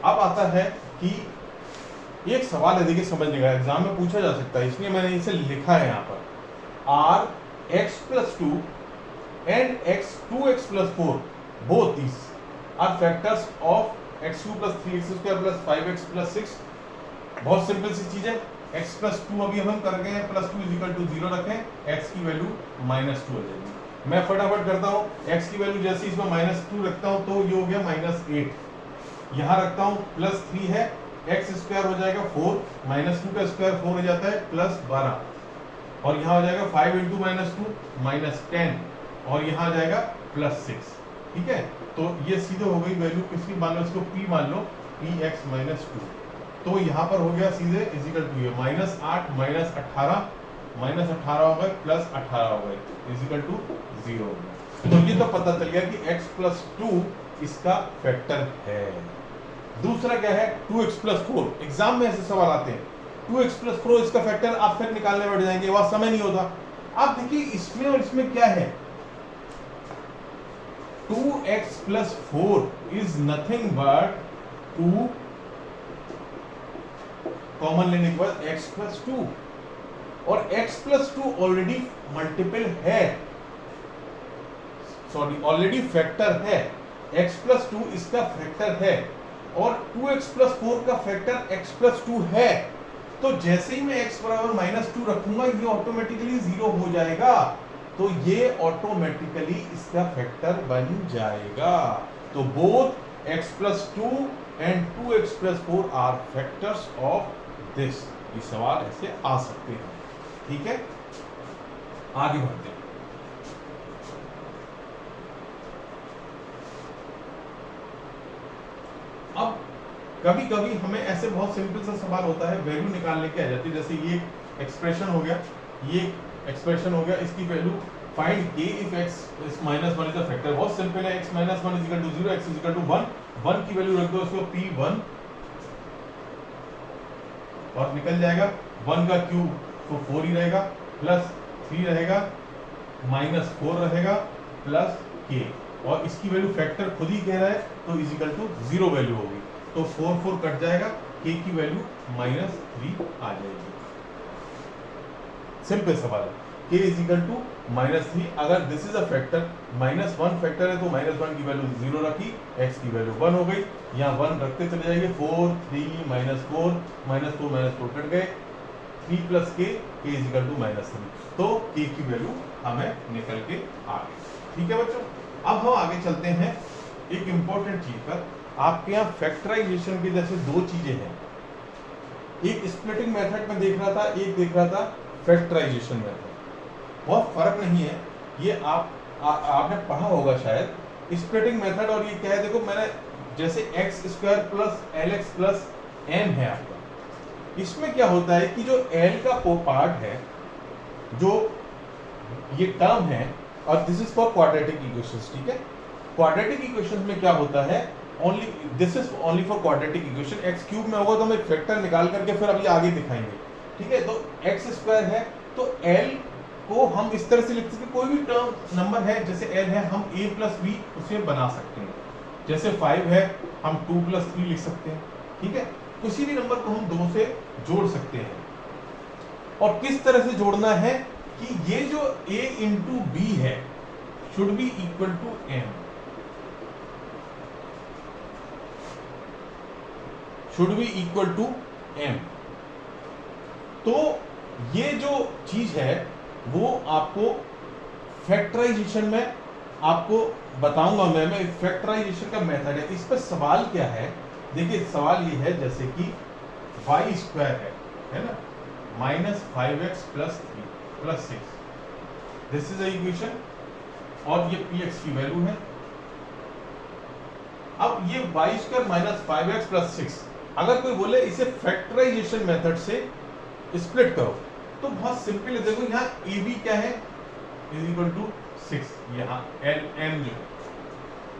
अब आता है कि एक सवाल है, देखिए समझने का, एग्जाम में पूछा जा सकता है, इसलिए मैंने इसे लिखा है यहाँ पर, r(x+2) and x2x+4 both these are factors of x3 + 3x² + 5x+6। बहुत सिंपल सी चीज है, x+2 अभी हम कर गए हैं, +2 = 0 रखें, x की वैल्यू -2 हो जाएगी। मैं फटाफट करता हूँ, x की वैल्यू जैसे इसमें -2 रखता हूँ तो ये हो गया -8, यहाँ रखता हूँ प्लस 3 है, एक्स स्क्वायर हो जाएगा 4, माइनस 2 का स्क्वायर 4 हो जाता है प्लस 12, और यहाँ हो जाएगा 5 इंटू माइनस 2 माइनस 10, और यहाँ आ जाएगा प्लस 6। ठीक है, तो ये सीधे हो गई वैल्यू किसकी, मान लो इसको p मान लो, p x माइनस 2, तो यहाँ पर हो गया सीधे इजिकल टू ये माइनस 8 माइनस 18 हो गए प्लस 18 हो गए इजिकल टू 0 हो गया। तो ये तो पता चल गया कि x प्लस 2 इसका फैक्टर है। दूसरा क्या है, 2x प्लस 4, एग्जाम में ऐसे सवाल आते हैं, 2x प्लस 4 इसका फैक्टर, आप फिर निकालने बैठ जाएंगे, वहां समय नहीं होता। आप देखिए इसमें और इसमें क्या है, 2x plus 4 is nothing but 2 common लेने के बाद x plus 2, और x plus 2 ऑलरेडी मल्टीपल है, सॉरी ऑलरेडी फैक्टर है, x plus 2 इसका फैक्टर है, और 2x plus 4 का फैक्टर x plus 2 है। तो जैसे ही मैं x बराबर माइनस 2 रखूंगा ये ऑटोमेटिकली 0 हो जाएगा, तो ये ऑटोमेटिकली इसका फैक्टर बन जाएगा। तो both x plus 2 and 2x plus 4 are factors of this. ये सवाल ऐसे आ सकते हैं। ठीक है, आगे बढ़ते हैं। अब कभी कभी हमें ऐसे बहुत सिंपल सा सवाल होता है, वैल्यू निकालने की आ जाती है, जैसे ये एक्सप्रेशन हो गया, ये एक्सप्रेशन हो गया, इसकी value find k if x is minus 1 is a factor। बहुत सिंपल है, x minus 1 is equal to 0, x is equal to 1, 1 की वैल्यू रख दो इसको p1 और निकल जाएगा 1 का क्यूब तो 4 ही रहेगा, प्लस 3 रहेगा, माइनस 4 रहेगा, प्लस k, और इसकी वैल्यू फैक्टर खुद ही कह रहा है तो इज इक्वल टू 0 वैल्यू होगी, तो 4 4 कट जाएगा, k की वैल्यू माइनस 3 आ जाएगी। सिंपल सवाल है, k is equal to minus 3, अगर this is a factor, minus 1 factor है तो माइनस 1 की वैल्यू 0 रखी, x की वैल्यू 1 हो गई, यहाँ 1 रखते चले जाएंगे, 4 3 माइनस 4 माइनस 4 कट गए, 3 plus k, k is equal to minus 3, तो k की वैल्यू हमें निकल के आ गई। ठीक है बच्चों, अब हम आगे चलते हैं एक इंपॉर्टेंट चीज पर। आपके यहाँ फैक्टराइजेशन की जैसे दो चीजें हैं, एक स्प्लिटिंग मेथड में देख रहा था, एक देख रहा था फैक्टराइजेशन मेथड। बहुत फर्क नहीं है, ये आपने पढ़ा होगा शायद स्प्लिटिंग मेथड, और ये क्या है, देखो मैंने जैसे X square plus L X plus M है आपका, इसमें क्या होता है कि जो एल का पार्ट है, जो ये टर्म है, और this is for quadratic equations. ठीक है, क्वाड्रेटिक इक्वेशंस में क्या होता है, only this is only for quadratic equation, x cube में होगा तो हम एक फैक्टर निकाल करके फिर अभी आगे दिखाएंगे। ठीक है, तो एक्स स्क्वायर है तो एल को हम इस तरह से लिख सकते हैं, कोई भी टर्म नंबर है जैसे एल है हम a प्लस बी उसे बना सकते हैं, जैसे 5 है हम 2 प्लस 3 लिख सकते हैं। ठीक है, किसी भी नंबर को हम 2 से जोड़ सकते हैं, और किस तरह से जोड़ना है कि ये जो a इंटू बी है should be equal to m, should be equal to m। तो ये जो चीज है वो आपको फैक्टराइजेशन में आपको बताऊंगा मैं फैक्टराइजेशन का मेथड है। इस पर सवाल क्या है, देखिए सवाल ये है जैसे कि y स्क्वायर है ना, minus 5x plus 3 plus 6, this is equation, और ये px की वैल्यू है। अब ये y square minus 5x plus 6, अगर कोई बोले इसे फैक्टराइजेशन मेथड से स्प्लिट करो तो बहुत सिंपल है, देखो यहाँ ए बी क्या है, इज इक्वल टू 6, यहाँ एल एम जो है,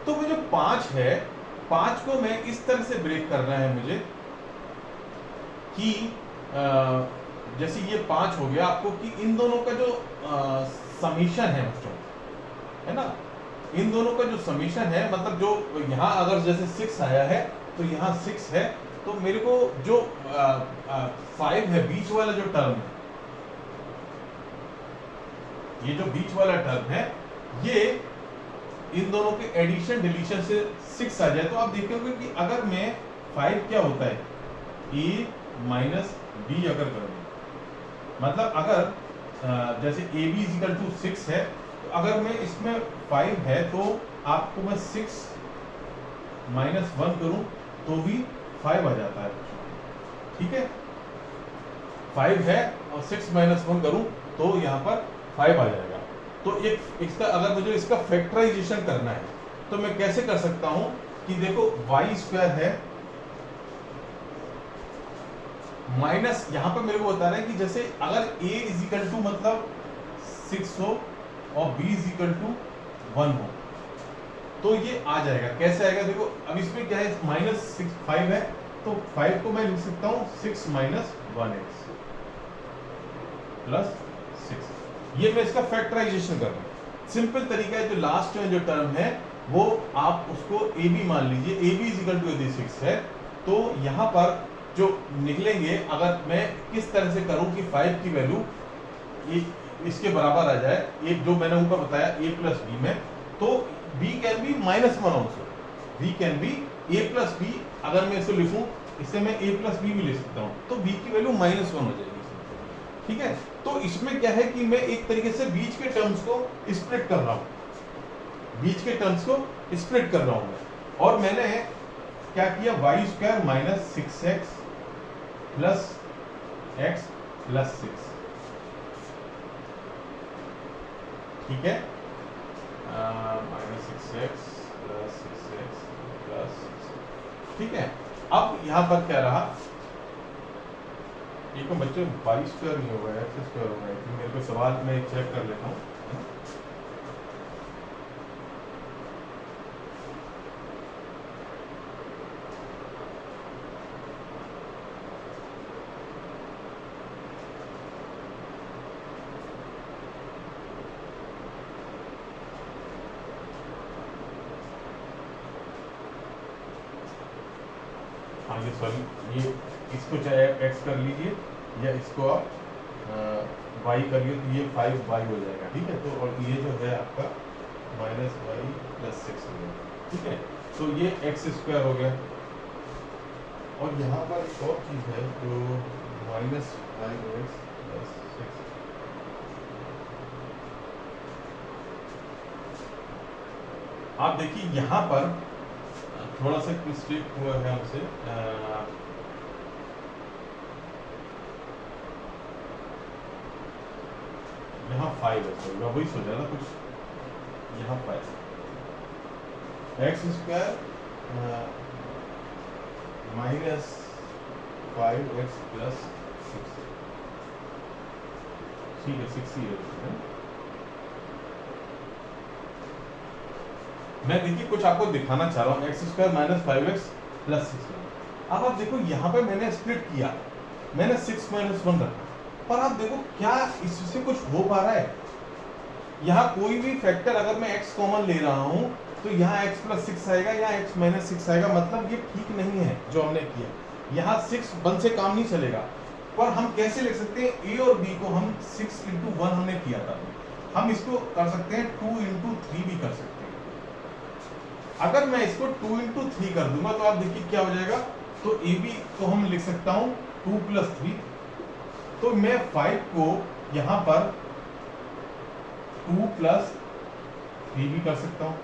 तो वो जो 5 है, 5 को मैं इस तरह से ब्रेक करना है मुझे कि जैसे ये 5 हो गया आपको, कि इन दोनों का जो समीशन है बच्चों, है ना, इन दोनों का जो समीशन है, मतलब जो यहाँ अगर जैसे 6 आया है तो यहाँ 6 है, तो मेरे को जो 5 है बीच वाला जो टर्म है, ये जो बीच वाला टर्म है, ये इन दोनों के एडिशन डिलीशन से 6 आ जाए, तो आप देखोगे कि अगर मैं 5 क्या होता है a माइनस बी अगर करूँ, मतलब अगर जैसे A B is equal to 6 है, तो अगर मैं इसमें 5 है तो आपको मैं 6 माइनस 1 करूँ तो भी 5 आ जाता है। ठीक है, 5 है और 6 माइनस 1 करूं तो यहाँ पर 5 आ जाएगा। तो एक इसका अगर मुझे इसका फैक्टराइजेशन करना है तो मैं कैसे कर सकता हूं कि देखो वाई स्क्वायर है माइनस, यहां पर मेरे को बता रहा है कि जैसे अगर a इज इक्वल टू मतलब 6 हो और b इज इक्वल टू 1 हो तो ये आ जाएगा। कैसे आएगा देखो, अब इसमें क्या है माइनस 5 है तो 5 को मैं लिख सकता हूं 6 माइनस 1x प्लस 6। ये मैं इसका फैक्टराइजेशन कर रहा हूं। सिंपल तरीका है, जो लास्ट में जो टर्म है वो आप उसको ए बी मान लीजिए। A B is equal to यदि 6 है तो यहाँ पर जो निकलेंगे, अगर मैं किस तरह से करूं कि 5 की वैल्यू इसके बराबर आ जाए, एक जो मैंने ऊपर बताया a प्लस बी में, तो b can be minus 1 also, b can be a plus B. अगर मैं इसे लिखूं, इससे मैं a प्लस बी भी लिख सकता हूं, तो b की वैल्यू माइनस 1 हो जाएगी। ठीक है, तो इसमें क्या है कि मैं एक तरीके से बीच के टर्म्स को स्प्लिट कर रहा हूं, बीच के टर्म्स को स्प्लिट कर रहा हूं मैं। और मैंने क्या किया, Y square minus 6x plus x plus 6। ठीक है, minus 6x plus 6x plus 6। ठीक है, अब यहां पर क्या रहा, एक बच्चे 22 स्क्वायर नहीं होगा, x स्क्वायर होगा। मेरे को सवाल में चेक कर लेता हूँ। हाँ ये सॉरी, ये इसको चाहे x कर लीजिए या इसको आप y करिए तो ये 5y हो जाएगा। ठीक है, तो और ये जो है आपका माइनस वाई प्लस 6 हो गया। ठीक है, तो ये x स्क्वायर हो गया। और यहाँ पर एक और चीज़ है जो माइनस 5x प्लस 6। आप देखिए यहाँ पर थोड़ा सा मिस्टेक हुआ है हमसे। यहाँ 5 है, तो मैं वही सोच रहा था कुछ, यहाँ 5 x square minus 5x plus 6। ठीक है, 6 ही है। मैं देखिए कुछ आपको दिखाना चाह रहा हूँ, x square minus 5x plus 6। अब आप देखो यहाँ पे मैंने स्प्लिट किया, मैंने 6 माइनस 1 रखा, पर आप देखो क्या इससे कुछ हो पा रहा है। यहाँ कोई भी फैक्टर अगर मैं x कॉमन ले रहा हूँ तो यहाँ x प्लस 6 आएगा या x माइनस 6 आएगा, मतलब ये ठीक नहीं है जो हमने किया। यहाँ 6 1 से काम नहीं चलेगा। पर हम कैसे लिख सकते हैं, a और b को हम 6 इंटू 1 हमने किया था, हम इसको कर सकते हैं 2 इंटू 3 भी कर सकते हैं। अगर मैं इसको 2 इंटू 3 कर दूंगा तो आप देखिए क्या हो जाएगा, तो ए बी को हम लिख सकता हूं 2 प्लस 3। तो मैं 5 को यहां पर 2 प्लस 3 भी कर सकता हूं।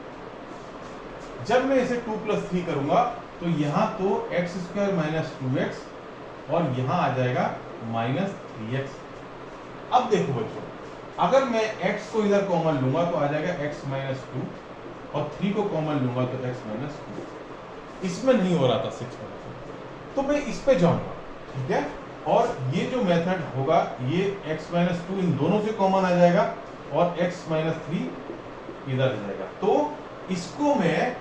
जब मैं इसे 2 प्लस 3 करूंगा तो यहां तो एक्स स्क्वायर माइनस 2x और यहां आ जाएगा माइनस 3x। अब देखो बच्चों, अगर मैं x को इधर कॉमन लूंगा तो आ जाएगा x माइनस 2 और 3 को कॉमन लूंगा तो x माइनस 2। इसमें नहीं हो रहा था 6 तो मैं इस पे जाऊंगा। ठीक है, और ये जो मेथड होगा ये x माइनस 2 इन दोनों से कॉमन आ जाएगा और x माइनस 3 इधर आ जाएगा। तो इसको मैं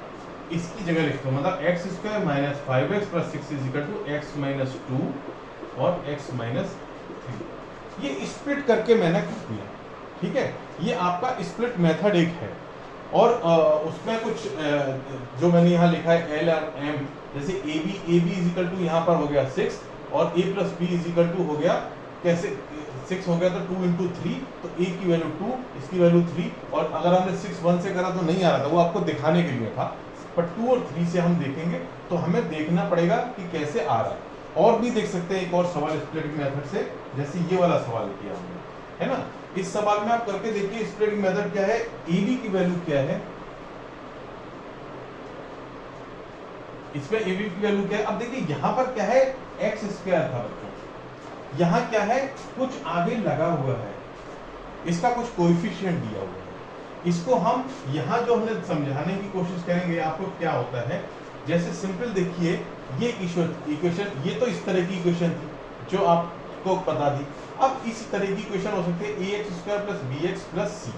इसकी जगह लिखता हूँ, मतलब X square minus 5x plus 6 is equal to X minus 2 और x माइनस 3। ये स्प्लिट करके मैंने कर दिया। ठीक है, ये आपका स्प्लिट मेथड एक है। और उसमें कुछ जो मैंने यहाँ लिखा है एल और एम, जैसे A B is equal to यहाँ पर हो गया 6 और a plus B is equal to हो गया, कैसे 6 हो गया तो 2 इंटू 3, तो a की वैल्यू 2, इसकी वैल्यू 3। और अगर हमने 6 1 से करा तो नहीं आ रहा था, वो आपको दिखाने के लिए था, पर 2 और 3 से हम देखेंगे तो हमें देखना पड़ेगा कि कैसे आ रहा है। और भी देख सकते हैं एक और सवाल स्प्लिटिंग मेथड से, जैसे ये वाला सवाल किया हमने, है ना। इस सवाल में आप करके देखिए स्प्लिटिंग मेथड क्या है, ए बी की वैल्यू क्या है, इसमें ए बी की वैल्यू क्या है? अब देखिए यहाँ पर क्या है, एक्स स्क्वायर था बच्चों, यहाँ क्या है, कुछ आगे लगा हुआ है, इसका कुछ कोएफिशिएंट दिया हुआ है। इसको हम यहाँ जो हमने समझाने की कोशिश करेंगे आपको क्या होता है। जैसे सिंपल देखिए, ये इक्वेशन, ये तो इस तरह की इक्वेशन थी जो आपको बता दी। अब इस तरह की इक्वेशन हो सकती है A X square plus B X plus C.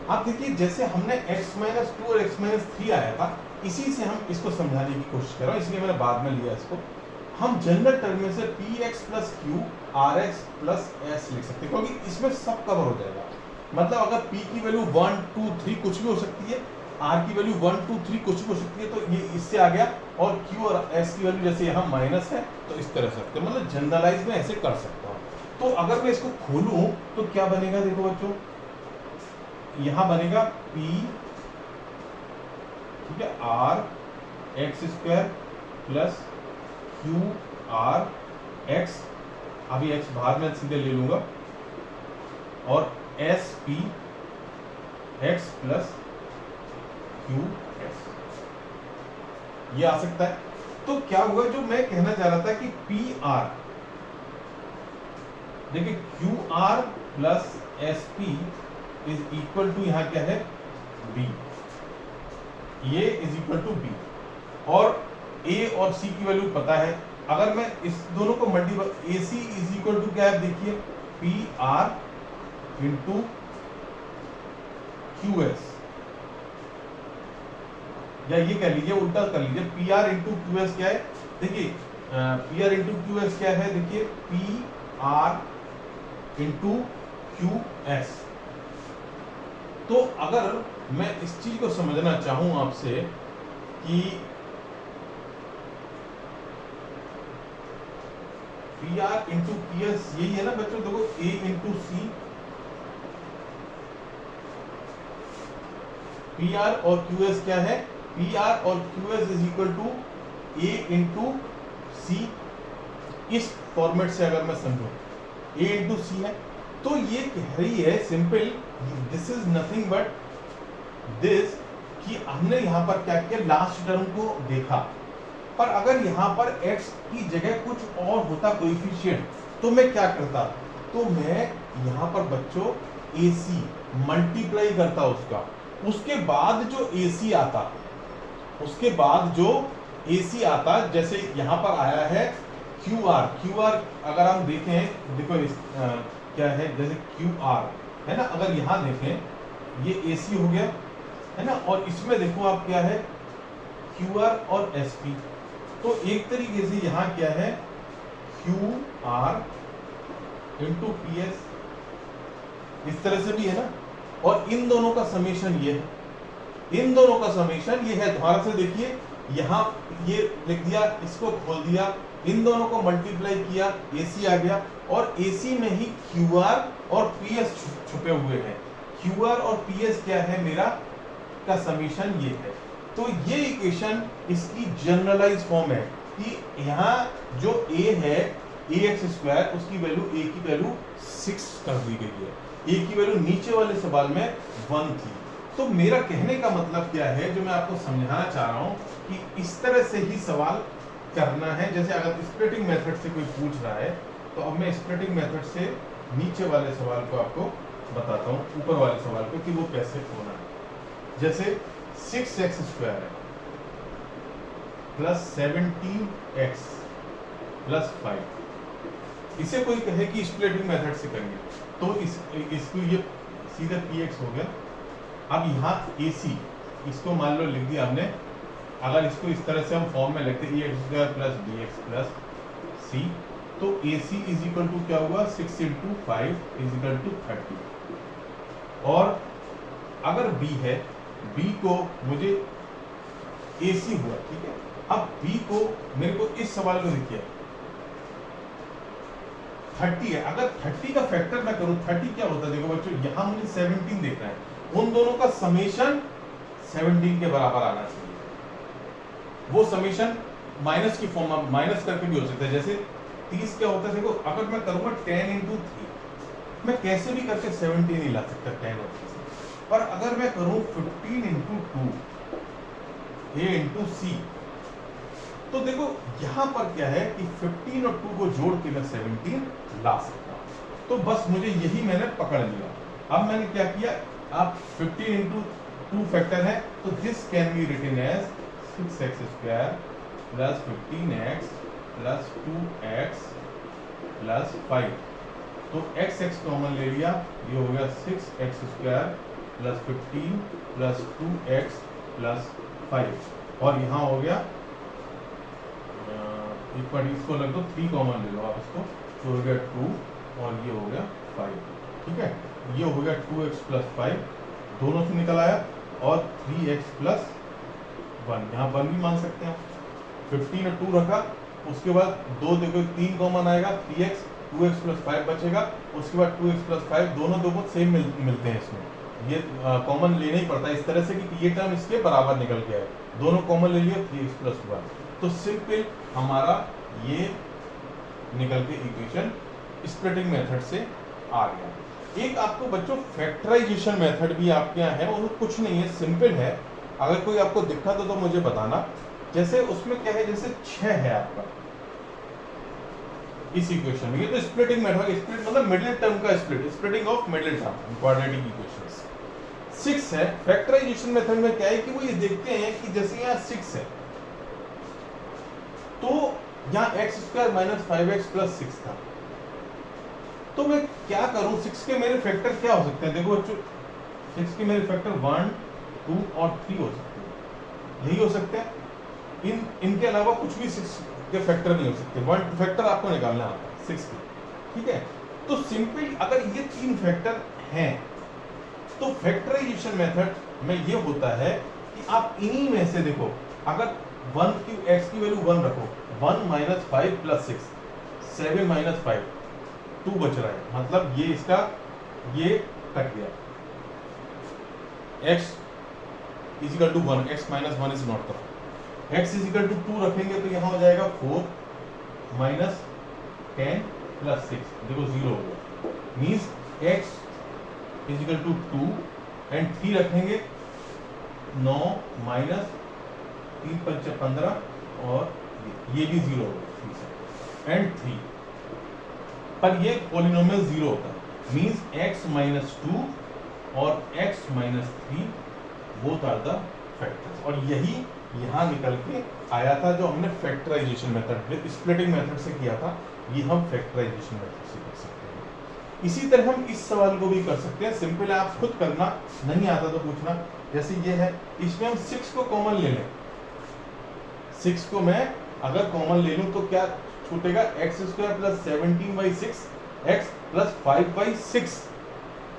आप देखिए जैसे हमने x माइनस 2 और x माइनस 3 आया था, इसी से हम इसको समझाने की कोशिश कर रहा हूँ, इसलिए मैंने बाद में लिया इसको। हम जनरल टर्म में से P x plus Q R x plus S लिख सकते हैं, क्योंकि इसमें सब कवर हो जाएगा। मतलब अगर p की वैल्यू 1 2 3 कुछ भी हो सकती है, r की वैल्यू 1 2 3 कुछ भी हो सकती है, तो ये इससे आ गया। और q और s की वैल्यू जैसे यहाँ माइनस है तो इस तरह सकते हैं, मतलब जनरलाइज में ऐसे कर सकता हूँ। तो अगर मैं इसको खोलूं तो क्या बनेगा, देखो बच्चों, यहां बनेगा p, ठीक है, r x square plus Q R x, अभी x बाहर में सीधे ले लूंगा, और S P x plus Q x, ये आ सकता है। तो क्या हुआ, जो मैं कहना चाह रहा था कि पी आर, देखिए Q R plus S P is equal to, यहां क्या है, बी, ये इज इक्वल टू बी, और ए और सी की वैल्यू पता है। अगर मैं इस दोनों को multiply, A C is equal to क्या है, देखिए P R into Q S, या ये कह लीजिए उल्टा कर लीजिए, P R into Q S क्या है, देखिए P R into Q S क्या है, देखिए P R into Q S. तो अगर मैं इस चीज को समझना चाहूं आपसे कि P R into P S यही है ना बच्चों, देखो A into C, P R और क्यू एस क्या है, पी आर और Q S is equal to A into C. इस फॉर्मेट से अगर मैं समझूं, ए इंटू सी है, तो ये कह रही है simple, this is nothing but this, कि हमने यहां पर क्या किया, लास्ट टर्म को देखा, पर अगर यहां पर x की जगह कुछ और होता कोएफिशिएंट, तो मैं क्या करता, तो मैं यहां पर बच्चों AC मल्टीप्लाई करता उसका, उसके बाद जो AC आता, उसके बाद जो AC आता, जैसे यहां पर आया है QR, QR अगर हम देखें, देखो क्या है, जैसे QR है ना, अगर यहां देखें ये AC हो गया है ना, और इसमें देखो आप क्या है, QR और SP। तो एक तरीके से यहां क्या है, QR इंटू PS, इस तरह से भी है ना, और इन दोनों का समेशन ये है, इन दोनों का समेशन ये है। दोबारा से देखिए, यहां ये लिख दिया, इसको खोल दिया, इन दोनों को मल्टीप्लाई किया, AC आ गया, और AC में ही QR और PS छुपे हुए हैं। QR और PS क्या है, मेरा का समीशन ये है। तो ये इक्वेशन इसकी जनरलाइज फॉर्म है कि यहाँ जो a है, ax स्क्वायर, उसकी वैल्यू, a की वैल्यू 6 कर दी गई है, a की वैल्यू नीचे वाले सवाल में 1 थी। तो मेरा कहने का मतलब क्या है, जो मैं आपको समझाना चाह रहा हूँ, कि इस तरह से ही सवाल करना है। जैसे अगर स्प्लिटिंग मेथड से कोई पूछ रहा है, तो अब मैं स्प्लिटिंग मेथड से नीचे वाले सवाल को आपको बताता हूँ, ऊपर वाले सवाल को, कि वो कैसे होना है। जैसे 6x स्क्वायर है प्लस 17x प्लस 5, इसे कोई कहे कि स्प्लिटिंग मेथड से करेंगे, तो इसको ये सीधा px हो गया। अब यहाँ AC, इसको मान लो लिख दिया हमने, अगर इसको इस तरह से हम फॉर्म में लिखते हैं ax square plus bx plus c, तो AC इज इक्वल टू क्या हुआ, 6 इंटू 5 इज इक्वल टू 30। और अगर b है, b को मुझे AC हुआ, ठीक है। अब b को मेरे को इस सवाल को देखिए 30 है, अगर 30 का फैक्टर मैं करूं, 30 क्या होता है, देखो बच्चों, यहां मुझे 17 देखना है, उन दोनों का समेशन 17 के बराबर आना चाहिए। वो समेशन माइनस की फॉर्म में माइनस करके भी हो सकता है। जैसे 30 क्या होता है, देखो अगर मैं करूंगा 10 इंटू 3, मैं कैसे भी करके 17 ही ला सकता 10 और 3, पर अगर मैं करूं 15 इंटू 2 a इंटू सी, तो देखो यहाँ पर क्या है कि 15 और 2 को जोड़ के मैं 17 ला सकता हूँ। तो बस मुझे यही मैंने पकड़ लिया। अब मैंने क्या किया, आप 15 इंटू 2 फैक्टर है, तो this can be written as 6x square plus 15x plus 2x plus 5। तो x कॉमन ले लिया, ये हो गया 6x square plus 15 plus 2x plus 5, और यहाँ हो गया इसको लग दो 3 कॉमन ले लो आप इसको, तो हो गया 2 और ये हो गया 5। ठीक है, ये हो गया 2x प्लस 5 दोनों से निकल आया, और 3x प्लस 1 यहाँ 1 भी मान सकते हैं। 15 और 2 रखा, उसके बाद 2 देखो 3 कॉमन आएगा 3x, 2x प्लस 5 बचेगा, उसके बाद 2x प्लस 5 दोनों दो सेम मिलते हैं इसमें, ये कॉमन लेना ही पड़ता है इस तरह से कि ये टर्म इसके बराबर निकल के आए, दोनों कॉमन ले लिए 3x प्लस 1। तो सिंपल हमारा ये निकल के इक्वेशन स्प्लिटिंग मेथड से आ गया। एक आपको बच्चों फैक्टराइजेशन मेथड भी आपके यहाँ है, और कुछ नहीं है, सिंपल है। अगर कोई आपको दिक्कत हो तो मुझे बताना। जैसे उसमें क्या है, जैसे 6 है आपका इस इक्वेशन में, ये तो स्प्लिटिंग मेथड, स्प्लिट मतलब मिडिल टर्म का split, splitting of middle term quadratic equations. 6 है, फैक्टराइजेशन मेथड में क्या है कि वो ये देखते हैं कि जैसे यहाँ 6 है तो यहाँ x square minus 5x plus 6 था, तो मैं क्या करूं, 6 के मेरे फैक्टर क्या हो सकते हैं, देखो बच्चों 6 के मेरे फैक्टर 1, 2 और 3 हो सकते हैं, यही हो सकते हैं। इनके अलावा कुछ भी 6 के फैक्टर नहीं हो सकते। 1 फैक्टर आपको निकालना आता है 6 के, ठीक है। तो सिंपल अगर ये 3 फैक्टर हैं तो फैक्टराइजेशन मेथड में ये होता है कि आप इन्हीं में से देखो, अगर 1 की x की वैल्यू 1 रखो, 1 माइनस 5 प्लस 6, 7 माइनस 5, 2 बच रहा है, मतलब ये इसका ये कट गया। x is equal to 1, x minus 1 is not cut. x is equal to 2 रखेंगे तो यहाँ हो जाएगा 4 माइनस 10 प्लस 6, देखो 0 हो गया, means x is equal to 2 and 3 रखेंगे 9 माइनस 3 5 15 और ये भी 0 होगा एंड 3, पर ये पॉलिनोमियल 0 होता है, मींस x माइनस 2 और x minus 3 both are the factors. और यही यहाँ निकल के आया था जो हमने फैक्टराइजेशन मेथड स्प्लिटिंग मेथड से किया था, ये हम फैक्टराइजेशन मेथड से कर सकते हैं। इसी तरह हम इस सवाल को भी कर सकते हैं, सिंपल है, आप खुद करना, नहीं आता तो पूछना। जैसे ये है, इसमें हम 6 को कॉमन ले लें, 6 को मैं अगर कॉमन ले लूं तो क्या छूटेगा, x square plus 17/6 x plus 5/6,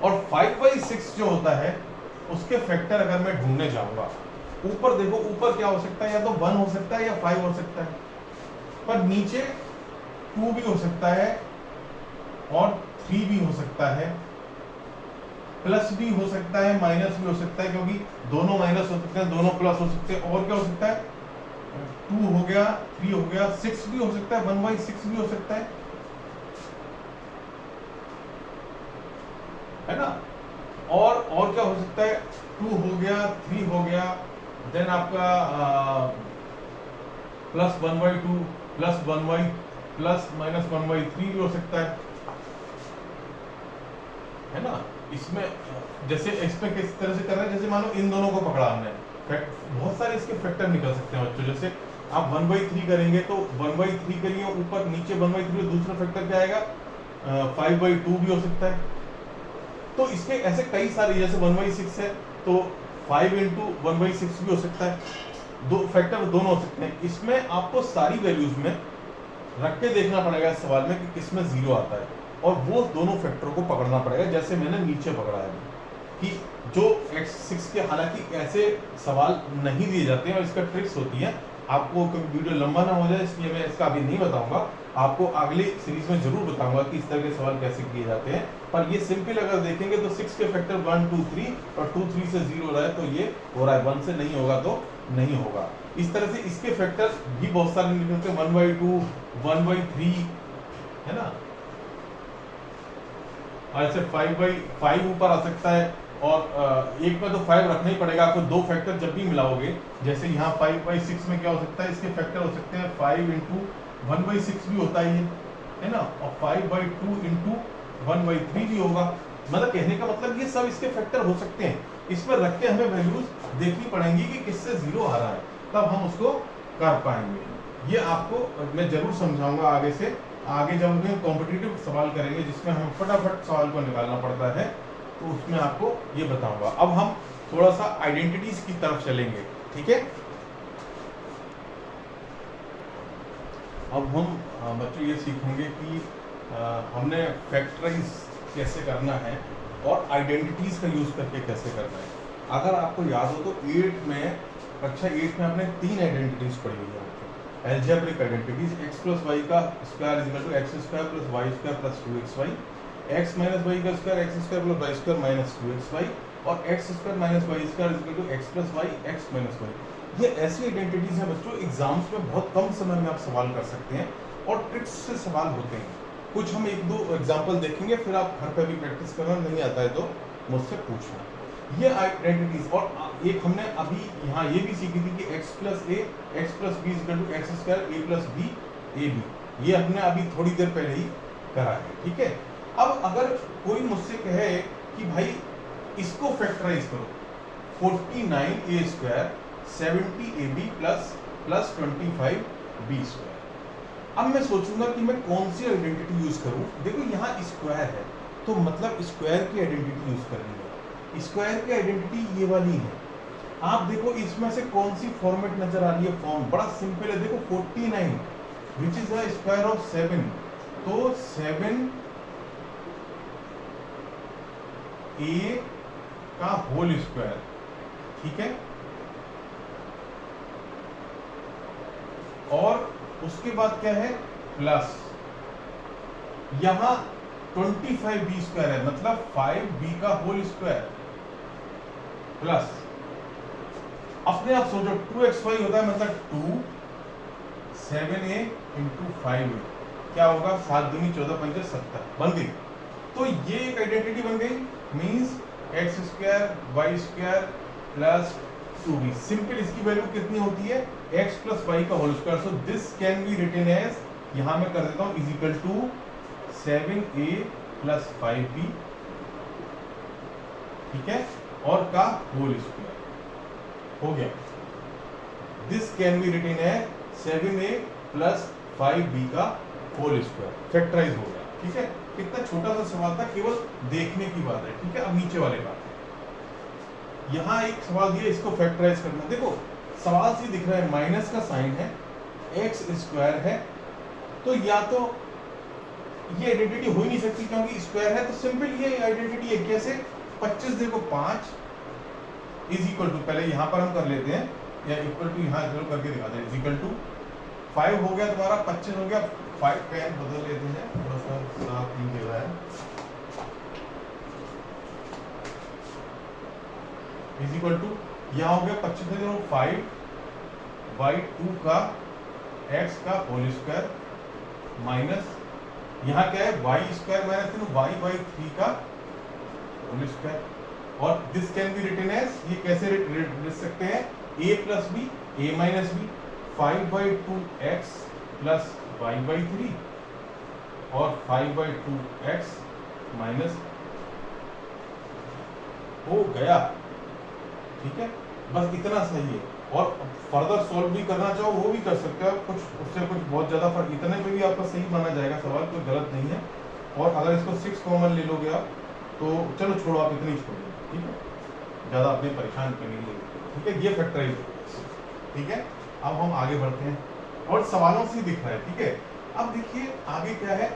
और 5/6 जो होता है उसके फैक्टर अगर मैं ढूंढने जाऊंगा, ऊपर देखो, ऊपर क्या हो सकता है, या तो 1 हो सकता है या 5 हो सकता है, पर नीचे 2 भी हो सकता है और 3 भी हो सकता है, प्लस भी हो सकता है, माइनस भी हो सकता है, क्योंकि दोनों माइनस हो सकते हैं, दोनों प्लस हो सकते हैं, और क्या हो सकता है, 2 हो गया, 3 हो गया, 6 भी हो सकता है, 1/6 भी हो सकता है ना। और क्या हो सकता है, 2 हो गया, 3 हो गया, देन आपका प्लस 1/2 प्लस 1 प्लस माइनस 1/3 भी हो सकता है ना। इसमें जैसे इसमें किस तरह से कर रहे हैं, जैसे मानो इन दोनों को पकड़ा हमने, बहुत सारे इसके फैक्टर निकल सकते हैं बच्चों। जैसे आप 1/3 करेंगे तो 1/3 के लिए ऊपर नीचे 1/3, दूसरा फैक्टर क्या आएगा, 5/2 भी हो सकता है। तो इसके ऐसे कई सारे, जैसे 1/6 है तो 5 into 1/6 भी हो सकता है, दो फैक्टर दोनों हो सकते हैं। इसमें आपको सारी वैल्यूज में रख के देखना पड़ेगा इस सवाल में कि किसमें 0 आता है, और वो दोनों फैक्टरों को पकड़ना पड़ेगा, जैसे मैंने नीचे पकड़ा है कि जो x6 के, हालांकि ऐसे सवाल नहीं दिए जाते हैं और इसका ट्रिक्स होती है। आपको कभी वीडियो लंबा ना हो जाए इसलिए मैं इसका अभी नहीं बताऊंगा, आपको अगली सीरीज में जरूर बताऊंगा कि इस तरह के सवाल कैसे किए जाते हैं। पर ये सिंपल अगर देखेंगे तो 6 के फैक्टर 1 2 3 और 2 3 से 0 हो रहा है तो ये हो रहा है, 1 से नहीं होगा तो नहीं होगा। इस तरह से इसके फैक्टर भी बहुत सारे निकलते हैं, 1/2 1/3 है ना, और ऐसे 5/5 ऊपर आ सकता है, और एक में तो 5 रखना ही पड़ेगा आपको। दो फैक्टर जब भी मिलाओगे, जैसे यहाँ 5/6 में क्या हो सकता है, इसके फैक्टर हो सकते हैं 5 × 1/6 भी होता है ना, और 5/2 × 1/3 भी होगा। मतलब कहने का मतलब ये सब इसके फैक्टर हो सकते हैं। इसमें रख के हमें वैल्यूज देखनी पड़ेंगी कि किससे 0 आ रहा है, तब हम उसको कर पाएंगे। ये आपको मैं जरूर समझाऊंगा आगे से। आगे जब हम कॉम्पिटिटिव सवाल करेंगे जिसमें हमें फटाफट सवाल को निकालना पड़ता है, तो उसमें आपको ये बताऊंगा। अब हम थोड़ा सा आइडेंटिटीज की तरफ चलेंगे, ठीक है। अब हम बच्चों ये सीखेंगे कि हमने फैक्टराइज कैसे करना है और आइडेंटिटीज का यूज करके कैसे करना है। अगर आपको याद हो तो 8 में, कक्षा 8 में आपने 3 आइडेंटिटीज पढ़ी हुई है। एल्जेब्रिक आइडेंटिटीज, x + y का square = x² + y² + 2xy, x - y का स्क्वायर x² + y² - 2xy, और x² - y² = x + y x - y। ये ऐसी आइडेंटिटीज हैं बच्चों, एग्जाम्स में बहुत कम समय में आप सवाल कर सकते हैं और ट्रिक्स से सवाल होते हैं। कुछ हम 1-2 एग्जाम्पल देखेंगे, फिर आप घर पे भी प्रैक्टिस करना, नहीं आता है तो मुझसे पूछना। ये आइडेंटिटीज, और एक हमने अभी यहाँ ये भी सीखी थी कि x + a x + b = x² a + b ab। ये हमने अभी थोड़ी देर पहले ही करा है, ठीक है। अब अगर कोई मुझसे कहे कि भाई इसको फैक्टराइज करो, 49a² 70ab + 25b²। अब मैं सोचूंगा कि मैं कौन सी आइडेंटिटी यूज करूं। देखो यहाँ स्क्वायर है तो मतलब स्क्वायर की आइडेंटिटी यूज करनी है। स्क्वायर की आइडेंटिटी ये वाली है। आप देखो इसमें से कौन सी फॉर्मेट नजर आ रही है, फॉर्म बड़ा सिंपल है। देखो 49 which is the square of 7, तो 7a का होल स्क्वायर, ठीक है। और उसके बाद क्या है, प्लस यहां 25b² है, मतलब 5b का होल स्क्वायर, प्लस अपने आप सोचो 2xy होता है, मतलब 2 7a × 5a क्या होगा, 7 दूनी 14 पंजे 70 बन गई। तो ये एक आइडेंटिटी बन गई, means x² y² + 2b। Simple इसकी वैल्यू कितनी होती है, x + y का whole square. So this can be written as, यहां मैं कर देता हूं, = 7a + 5b, ठीक है, और का होल स्क्वायर हो गया। This can be written as 7a + 5b का होल स्क्वायर, फैक्टराइज हो गया, ठीक है। कितना छोटा सा सवाल था, केवल देखने की बात है, ठीक है। अब नीचे वाले बात है, यहाँ एक सवाल दिया, इसको फैक्टराइज करना। देखो सवाल से दिख रहा है, माइनस का साइन है, x² है, तो या तो ये आइडेंटिटी हो ही नहीं सकती क्योंकि स्क्वायर है। तो सिंपल ये आइडेंटिटी है, कैसे, 25 देखो 5 = पहले यहां पर हम कर लेते हैं, या इक्वल टू यहां इक्वल करके दिखाते हैं, = 5 हो गया तुम्हारा, 25 हो गया, 5 पेन बदल लेते हैं, थोड़ा सा साफ नहीं दे रहा है, = यहाँ हो गया 25 में 5/2 का x का होल स्क्वायर, माइनस यहाँ क्या है, y² - y/3 का होल स्क्वायर। और this can be written as, ये कैसे लिख सकते हैं, a + b a - b 5/2x + y/3 और 5/2x माइनस, हो गया, ठीक है। बस इतना सही है, और फर्दर सॉल्व भी करना चाहो वो भी कर सकते हो, कुछ उससे कुछ बहुत ज्यादा फर्क, इतने पे भी आपका सही माना जाएगा सवाल, कोई गलत नहीं है। और अगर इसको 6 कॉमन ले लोगे आप, तो चलो छोड़ो, आप इतनी छोड़ो, ठीक है, ज्यादा अपने परेशान करेंगे, ठीक है। ये फैक्टराइज, ठीक है। अब हम आगे बढ़ते हैं, और सवालों से दिख रहा है, ठीक है। अब देखिए आगे क्या है,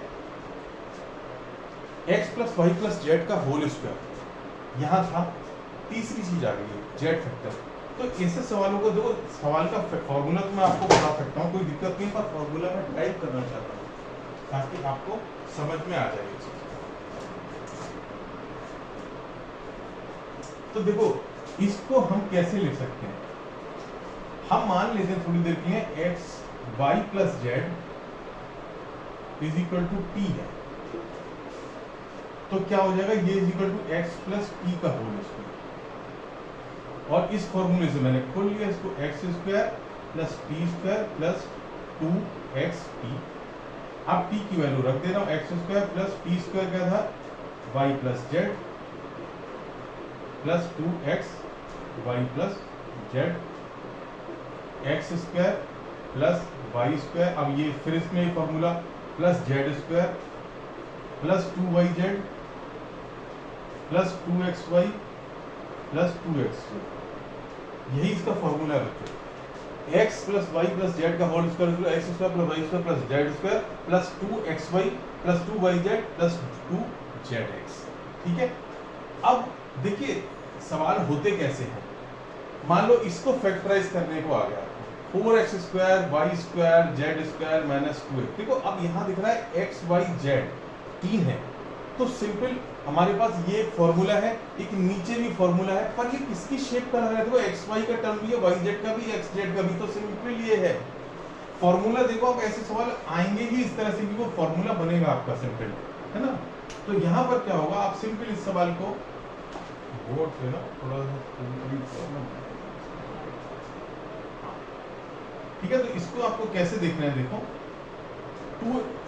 x + y + z का होल स्क्वायर यहाँ था, तीसरी चीज आ गई है z फैक्टर। तो ऐसे सवालों को देखो, सवाल का फॉर्मूला तो मैं आपको बता सकता हूँ, कोई दिक्कत नहीं, पर फॉर्मूला मैं टाइप करना चाहता हूँ ताकि आपको समझ में आ जाए ये चीज। तो देखो इसको हम कैसे लिख सकते हैं, हम मान लेते हैं थोड़ी देर के लिए x y + z = t है, तो क्या हो जाएगा, ये is equal to X plus P का होल स्क्वायर। और इस फॉर्मूले से मैंने खोल लिया इसको, X square plus P square plus 2xp। अब p की वैल्यू रख दे रहा हूं, X square plus P square क्या था, y plus Z plus 2x y plus Z, x square plus Y square, अब ये फिर इसमें formula plus Z square plus 2yz plus 2xy plus 2x, यही इसका फॉर्मूला है बच्चों। x plus Y plus Z का whole square, X square plus Y square plus Z square plus 2xy plus 2yz plus 2zx। ठीक है, अब देखिए सवाल होते कैसे हैं। मान लो इसको फैक्टराइज करने को आ गया, 4x square Y square Z square minus 2x। देखो अब यहाँ दिख रहा है एक्स वाई जेड 3 है, तो सिंपल हमारे पास ये फॉर्मूला है, एक नीचे भी फॉर्मूला है, पर ये किसकी शेप का लग रहा है, देखो एक्स वाई का टर्म भी है, वाई जेड का भी, एक्स जेड का भी, तो सिंपल ये है फॉर्मूला। देखो आप ऐसे सवाल आएंगे ही इस तरह से कि वो फॉर्मूला बनेगा आपका सिंपल, है ना। तो यहाँ पर क्या होगा, आप सिंपल इस सवाल को बोर्ड से ना थोड़ा सा, ठीक है, तो इसको आपको कैसे देखना है, देखो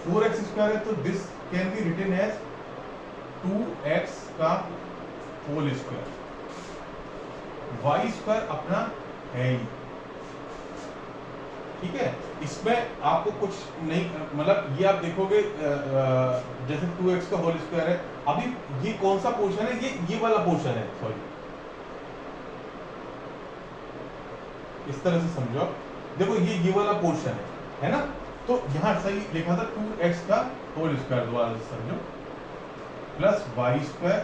4x स्क्वायर है, तो this can be written as 2x का होल स्क्वायर, वाई स्क्वायर अपना है ही। ठीक है, इसमें आपको कुछ नहीं, मतलब ये आप देखोगे जैसे 2x का होल स्क्वायर है, अभी ये कौन सा पोर्शन है, ये वाला पोर्शन है, सॉरी इस तरह से समझो आप, देखो ये वाला पोर्शन है ना, तो यहां सही लिखा था 2x का होल स्क्वायर, दोबारा से समझो, plus Y square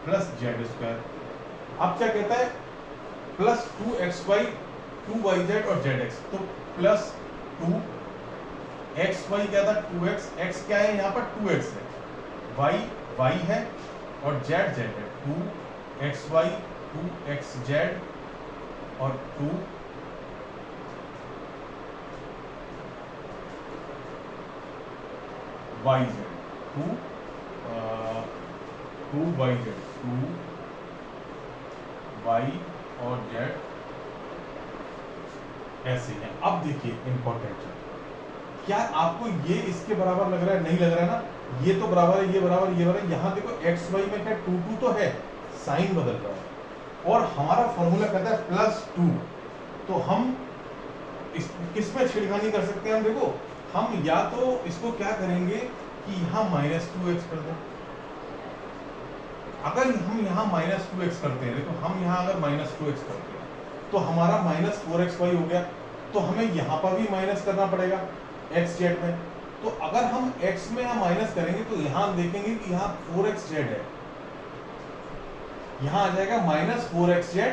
plus Z square. अब क्या कहता है, प्लस 2xy 2yz और zx, तो प्लस 2xy क्या था 2x, x क्या है यहाँ पर 2x है, y है और z है, 2xy 2xz और 2yz 2yz 2y और z ऐसे है। अब देखिए इंपॉर्टेंट है, क्या आपको ये इसके बराबर लग रहा है, नहीं लग रहा है ना, ये तो बराबर है, ये बराबर, ये बराबर, यहाँ देखो एक्स वाई में क्या 2 तो है, साइन बदल रहा है, और हमारा फॉर्मूला कहता है +2, तो हम किसमें छिड़खानी कर सकते हैं, हम देखो हम या तो इसको क्या करेंगे कि यहाँ -2x कर दें, अगर हम यहाँ -2x करते हैं, देखो हम यहाँ अगर -2x करते हैं तो हमारा -4xy हो गया, तो हमें यहाँ पर भी माइनस करना पड़ेगा x जेड में, तो अगर हम x में यहाँ माइनस करेंगे तो यहाँ देखेंगे कि यहाँ 4x जेड है, यहाँ आ जाएगा -4x जेड,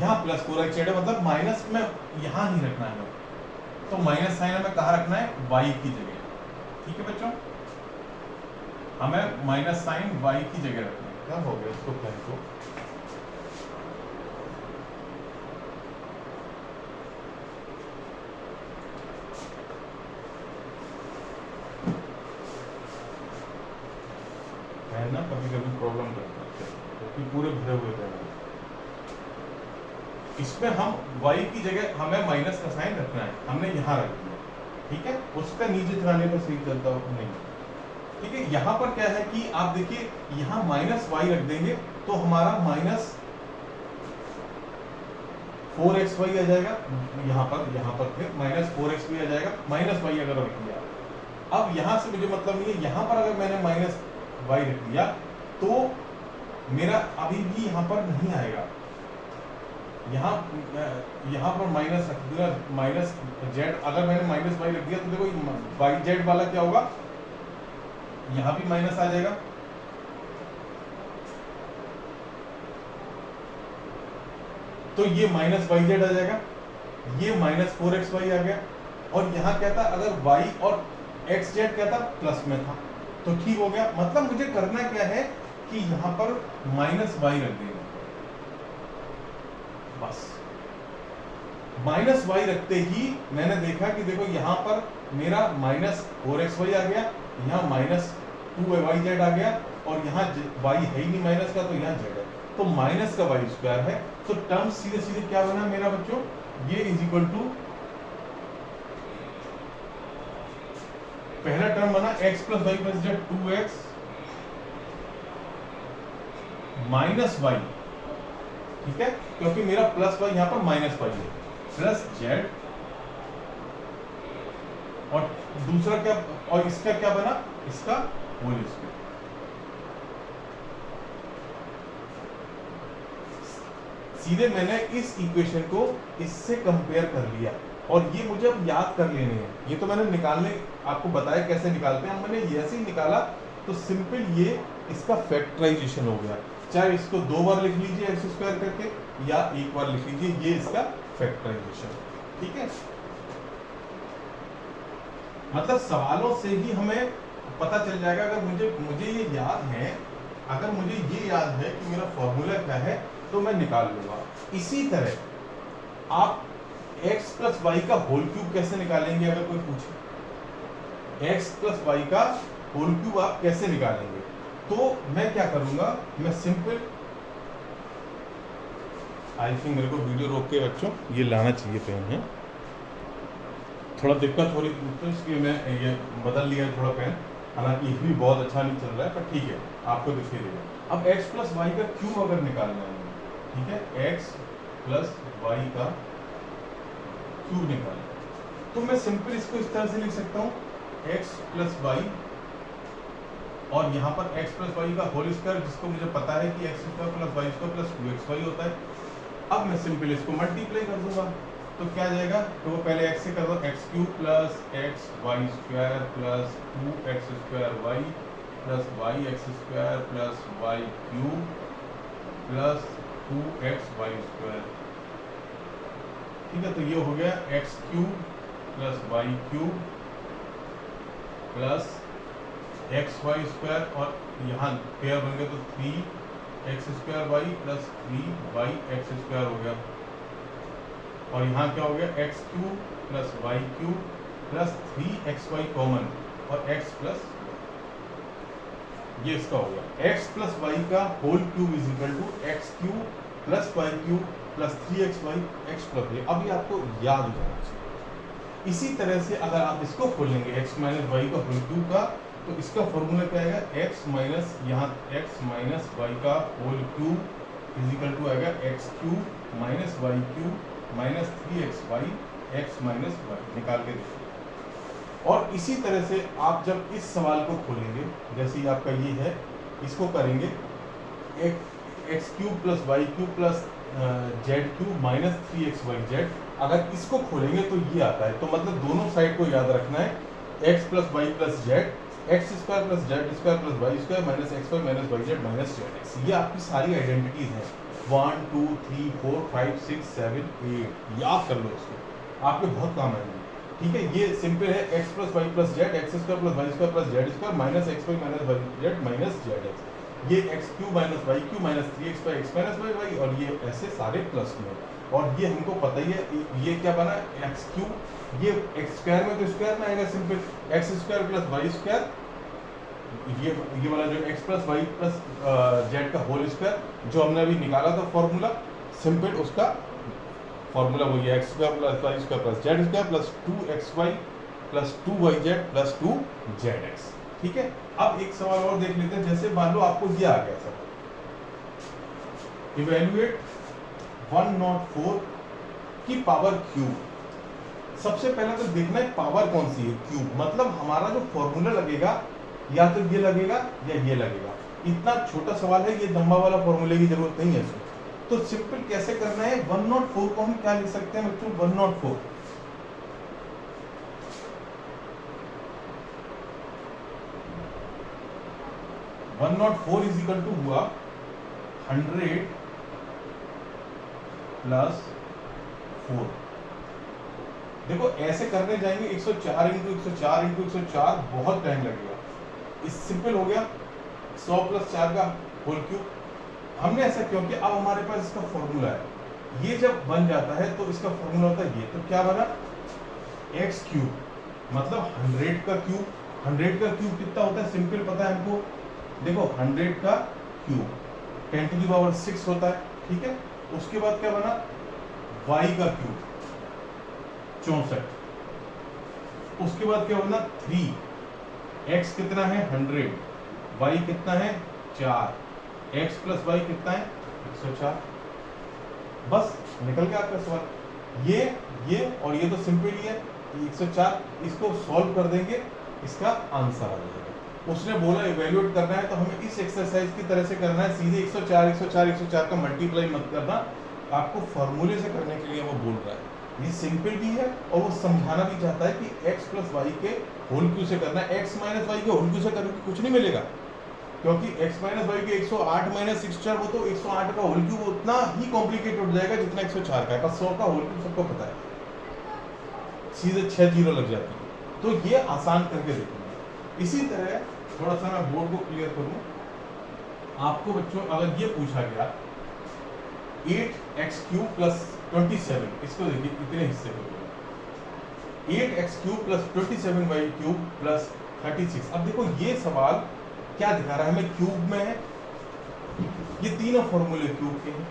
यहाँ +4x जेड है, मतलब माइनस में यहाँ ही रखना है, तो माइनस साइन हमें कहाँ रखना है, y की जगह। ठीक है बच्चों, हमें माइनस साइन y की जगह रखना है। क्या हो गया इसको प्लान को, है ना, कभी कभी प्रॉब्लम करता है क्योंकि पूरे भरे हुए थे। इसमें हम y की जगह हमें माइनस का साइन रखना है, हमने यहाँ रख दिया, ठीक है, उसका नीचे चलाने पर सही चलता हो नहीं। ठीक है, यहाँ पर क्या है कि आप देखिए यहाँ -y रख देंगे तो हमारा -4xy आ जाएगा, यहाँ पर फिर -4xy आ जाएगा, -y अगर रख दिया। अब यहाँ से मुझे मतलब नहीं है, यहाँ पर अगर मैंने -y रख दिया तो मेरा अभी भी यहाँ पर नहीं आएगा, यहाँ पर माइनस रख दिया, -z, अगर मैंने -y रख दिया तो देखो yz वाला क्या होगा, यहाँ भी माइनस आ जाएगा, तो ये -yz आ जाएगा, ये -4xy आ गया, और यहाँ क्या था, अगर y और xz क्या था, प्लस में था, तो ठीक हो गया। मतलब मुझे करना क्या है कि यहाँ पर -y रख देगा, बस -y रखते ही मैंने देखा कि देखो यहाँ पर मेरा -4xy आ गया, यहाँ -2yz आ गया, और यहाँ y है ही नहीं माइनस का, तो यहाँ z है, तो माइनस का वाई स्क्वायर है। तो टर्म सीधे सीधे क्या बना मेरा बच्चों, ये इज इक्वल टू पहला टर्म बना x plus Y plus z 2x minus y, ठीक है, क्योंकि मेरा प्लस वाई यहाँ पर माइनस वाई है, प्लस जेड, और दूसरा क्या, और इसका क्या बना, इसका होल स्क्वायर। सीधे मैंने इस इक्वेशन को इससे कंपेयर कर लिया, और ये मुझे अब याद कर लेने हैं। ये तो मैंने निकालने आपको बताया कैसे निकालते हैं, मैंने ऐसे ही निकाला, तो सिंपल ये इसका फैक्टराइजेशन हो गया। चाहे इसको 2 बार लिख लीजिए एक्स स्क्वायर करके, या 1 बार लिख लीजिए, ये इसका फैक्टराइजेशन, ठीक है। मतलब सवालों से ही हमें पता चल जाएगा। अगर मुझे ये याद है, अगर मुझे ये याद है कि मेरा फॉर्मूला क्या है, तो मैं निकाल लूंगा। इसी तरह आप x प्लस वाई का होल क्यूब कैसे निकालेंगे, अगर कोई पूछे x प्लस वाई का होल क्यूब आप कैसे निकालेंगे, तो मैं क्या करूंगा, मैं सिंपल, आई थिंक मेरे को वीडियो रोक के बच्चों ये लाना चाहिए पेन है, थोड़ा दिक्कत हो रही थी तो इसलिए मैं ये बदल लिया थोड़ा पेन, हालांकि ये भी बहुत अच्छा नहीं चल रहा है, पर ठीक है आपको दिखाई देगा। अब x प्लस वाई का क्यूब अगर निकालना है, ठीक है, x प्लस वाई का क्यूब निकालना, तो मैं सिंपल इसको इस तरह से लिख सकता हूँ, x प्लस वाई, और यहाँ पर x प्लस वाई का होल स्क्वायर, जिसको मुझे पता है कि x square plus Y square plus 2xy होता है। अब मैं सिंपल इसको मल्टीप्लाई कर दूंगा, तो क्या आ जाएगा, तो पहले x से कर दो, x cube plus x y square plus 2x square y plus y x square plus y cube plus 2x y square, ठीक है। तो ये हो गया x cube plus y cube plus x y square, और यहाँ पेयर बन गया तो 3x square y plus 3y x square हो गया, और यहाँ क्या हो गया, x cube plus y cube plus 3xy common, और x प्लस, ये इसका हो गया x प्लस वाई का whole cube is equal to x cube plus y cube plus 3xy x plus y. अब ये आपको याद हो जाना चाहिए। इसी तरह से अगर आप इसको खोल लेंगे x माइनस वाई का होल क्यूब का, तो इसका फॉर्मूला क्या आएगा, x माइनस, यहाँ x माइनस वाई का whole cube is equal to आएगा X cube minus Y cube minus 3xy x minus Y, निकाल के देखिए। और इसी तरह से आप जब इस सवाल को खोलेंगे, जैसे ही आपका ये है, इसको करेंगे x cube plus y cube plus z cube minus 3xy z, अगर इसको खोलेंगे तो ये आता है। तो मतलब दोनों साइड को याद रखना है, x plus Y plus Z, x square plus Z square plus Y square minus x Y minus Y Z minus Z x. ये आपकी सारी आइडेंटिटीज हैं, 1 2 3 4 5 6 7 8, याद कर लो इसको, आपके बहुत काम आएंगे, ठीक है। ये सिंपल है, x plus Y plus Z, x square plus Y square plus Z square minus x Y minus Y Z minus Z x. ये X cube minus Y cube minus 3xy X minus Y Y, और ये ऐसे सारे प्लस में, और ये हमको पता ही है, ये क्या बना, एक्स क्यूब, ये एक्स स्क्वायर में तो स्क्वायर में आएगा, simple x square plus Y square, ये वाला जो x plus Y plus Z का होल स्क्वायर जो हमने अभी निकाला था फॉर्मूला, सिंपल उसका फॉर्मूला वही है, x square plus Y square plus Z square plus 2xy plus 2yz plus 2zx, ठीक है। अब एक सवाल और देख लेते हैं, जैसे मान लो आपको ये आ गया सर, इवेल्युएट 104 की पावर क्यूब। सबसे पहले तो देखना है पावर कौन सी है, क्यूब, मतलब हमारा जो फॉर्मूला लगेगा या तो ये लगेगा या ये लगेगा। इतना छोटा सवाल है, ये लंबा वाला फॉर्मूले की जरूरत नहीं है इसमें। तो सिंपल कैसे करना है, 104 को हम क्या लिख सकते हैं बच्चों, 104 104 इज इक्वल टू हुआ 100 प्लस 4। देखो ऐसे करने जाएंगे 104 इंटू 104 इंटू 104, बहुत टाइम लगेगा। इस सिंपल हो गया 100 प्लस 4 का होल क्यूब। हमने ऐसा क्योंकि अब हमारे पास इसका फॉर्मूला है, ये जब बन जाता है तो इसका फॉर्मूला होता है ये, तो क्या बना, एक्स क्यूब मतलब 100 का क्यूब। 100 का क्यूब कितना होता है, सिंपल पता है हमको, देखो 100 का क्यूब 10 टू द पावर 6 होता है, ठीक है। उसके बाद क्या बना, y का क्यूब 64, उसके बाद क्या बना 3, x कितना है 100, y कितना है 4, x प्लस y कितना है 104। बस निकल गया आपका सवाल। ये और ये तो सिंपल ही है, 104, इसको सॉल्व कर देंगे, इसका आंसर आ जाएगा। उसने बोला इवेल्युएट करना है तो हमें इस एक्सरसाइज की तरह से करना है, सीधे 104 का मल्टीप्लाई मत करना, आपको फॉर्मूले से करने के लिए वो बोल रहा है। ये सिंपल भी है और वो समझाना भी चाहता है कि x प्लस वाई के होल क्यू से करना है, x माइनस वाई के होल क्यू से करने की कुछ नहीं मिलेगा, क्योंकि x माइनस वाई के 108 माइनस 64 वो तो 108 का होल क्यूब उतना ही कॉम्प्लिकेटेड हो जाएगा जितना 104 का है, बस 100 का होल क्यूब सबको पता है, सीधे 6 जीरो लग जाती है। तो ये आसान करके देखेंगे। इसी तरह थोड़ा सा मैं बोर्ड को क्लियर करूं, आपको बच्चों अगर ये पूछा गया 8x क्यूब प्लस 27, इसको देखिए कितने हिस्से हो गए, 8x cube plus 27y cube plus 36। अब देखो ये सवाल क्या दिखा रहा है, हमें क्यूब में है, ये तीनों फॉर्मूले क्यूब के हैं,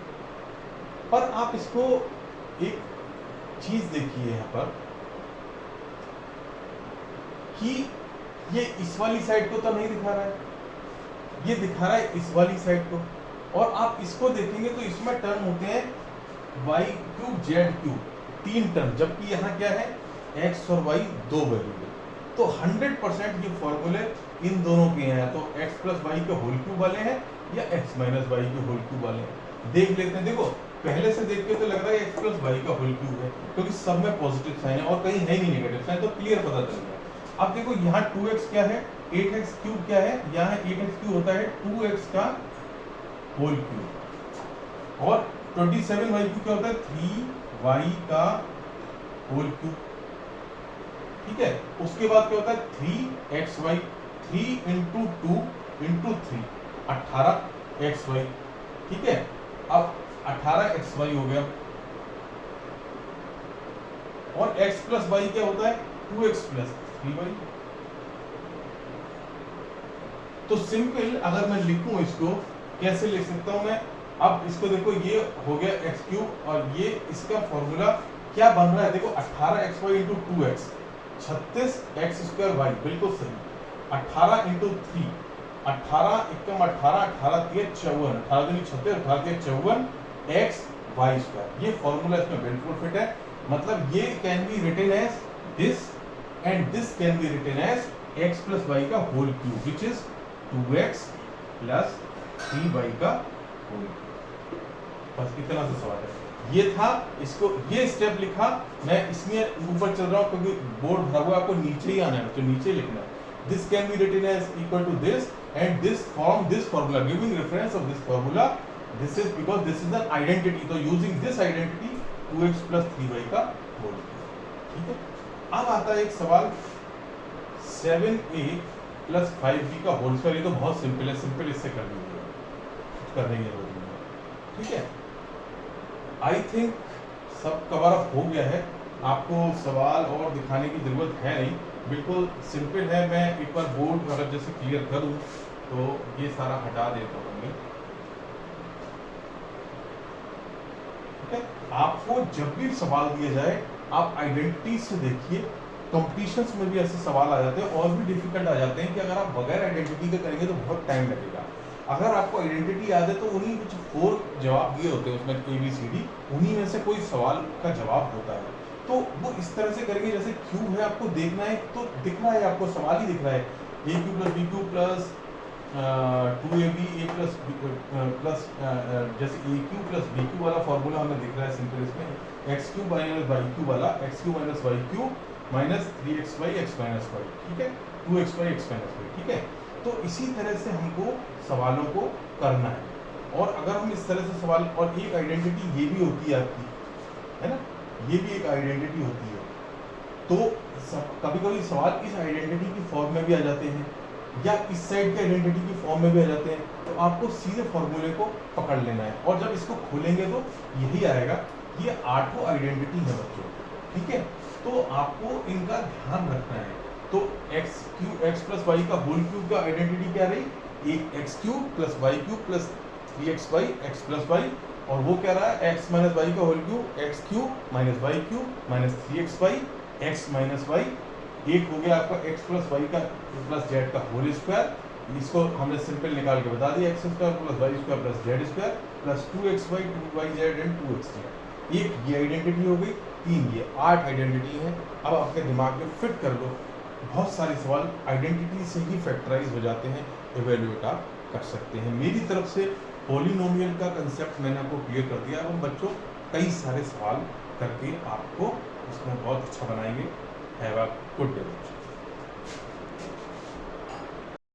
पर आप इसको एक चीज देखिए यहाँ पर कि ये इस वाली साइड को तो नहीं दिखा रहा है, ये दिखा रहा है इस वाली साइड को, और आप इसको देखेंगे तो इसमें टर्म होते हैं y cube z cube, 3 term, जबकि यहाँ क्या है x और y 2 वेरिएबल। तो 100% ये फॉर्मूले इन दोनों के हैं, तो x प्लस वाई के होल क्यूब वाले हैं या x माइनस वाई के होल क्यूब वाले हैं। देख लेते हैं, देखो पहले से देख के तो लग रहा है x प्लस वाई का होल क्यूब है, क्योंकि सब में पॉजिटिव साइन है और कहीं है नहीं नेगेटिव साइन, तो क्लियर पता चल गया। अब देखो यहाँ 2x क्या है, 8x क्यूब क्या है, यहाँ 8x क्यूब होता है 2x का होल क्यूब, और 27y क्यूब क्या होता है 3y का होल क्यूब, ठीक है। उसके बाद क्या होता है 3xy, 3 इंटू 2 इंटू 3, 18xy, ठीक है। अब 18xy हो गया, और x प्लस वाई क्या होता है 2x प्लस 3y। तो सिंपल अगर मैं लिखूं इसको कैसे लिख सकता हूं मैं, अब इसको देखो ये हो गया x क्यूब और ये इसका फॉर्मूला क्या बन रहा है, देखो 18xy into 2x 36x square y, बिल्कुल सही। 18 इंटू 3, 18 एकम 18, 18 3 54, 18 दूनी 36, 18 3 54 x y स्क्वायर, ये फॉर्मूला इसमें बिल्कुल फिट है। मतलब ये can be written as this and this can be written as x plus y का whole cube, which is 2x plus 3y का होल क्यूब। बस इतना सा सवाल है, ये था, इसको ये स्टेप लिखा, मैं इसमें ऊपर चल रहा हूँ क्योंकि बोर्ड भरा हुआ, आपको नीचे ही आना है, तो नीचे लिखना है। This can be written as equal to this and this from this formula, giving reference of this formula, this is because this is an identity, तो using this identity 2x plus 3y का होल क्यूब, ठीक है। अब आता है एक सवाल 7a प्लस 5b का होल स्क्वायर, ये तो बहुत सिंपल है, सिंपल इससे कर लीजिएगा, करने की जरूरत नहीं है, ठीक है। आई थिंक सब कवर अप हो गया है, आपको सवाल और दिखाने की जरूरत है नहीं, बिल्कुल सिंपल है। मैं एक बार बोर्ड अगर जैसे क्लियर करूं तो ये सारा हटा देता हूँ मैं, ठीक है। आपको जब भी सवाल दिया जाए आप आइडेंटिटी से देखिए, कॉम्पिटिशन्स में भी ऐसे सवाल आ जाते हैं और भी डिफिकल्ट आ जाते हैं कि अगर आप बगैर आइडेंटिटी के करेंगे तो बहुत टाइम लगेगा। अगर आपको आइडेंटिटी याद है तो उन्हीं कुछ 4 जवाब दिए होते हैं उसमें ABCD, उन्हीं में से कोई सवाल का जवाब होता है, तो वो इस तरह से करेंगे जैसे क्यूब है, आपको देखना है तो दिख रहा है, आपको सवाल ही दिख रहा है, a cube plus b cube plus 2ab a plus plus जैसे a cube plus b cube वाला फॉर्मूला हमें दिख रहा है सिंपल, इसमें x cube minus y cube वाला, x cube minus y cube minus 3xy x minus y, ठीक है, 2xy x माइनस y, ठीक है। तो इसी तरह से हमको सवालों को करना है, और अगर हम इस तरह से सवाल, और एक आइडेंटिटी ये भी होती है आपकी, है ना, ये भी एक आइडेंटिटी होती है, तो कभी कभी सवाल इस आइडेंटिटी की फॉर्म में भी आ जाते हैं या इस साइड की आइडेंटिटी की फॉर्म में भी आ जाते हैं, तो आपको सीधे फॉर्मूले को पकड़ लेना है, और जब इसको खोलेंगे तो यही आएगा, ये 8 आइडेंटिटी है बच्चों, ठीक है। तो आपको इनका ध्यान रखना है। तो एक्स प्लस वाई का होल क्यूब का आइडेंटिटी क्या रही, एक x cube plus y cube plus 3x y x plus y, और वो क्या रहा है एक्स माइनस वाई का whole cube x cube minus Y cube minus 3x y x minus y. एक हो गया आपका एक्स प्लस वाई का प्लस जेड का होल स्क्वायर, इसको हमने सिंपल निकाल के बता दिया, x square plus Y square plus Z square plus 2x y 2y z and 2x z. एक ये आइडेंटिटी हो गई, 3 ये 8 आइडेंटिटी है। अब आपके दिमाग में फिट कर लो, बहुत सारे सवाल आइडेंटिटी से ही फैक्टराइज हो जाते हैं, इवेल्युएट आप कर सकते हैं। मेरी तरफ से पॉलिनोमियल का कंसेप्ट मैंने आपको क्लियर कर दिया। अब बच्चों कई सारे सवाल करके आपको उसमें बहुत अच्छा बनाएंगे। Have a good day.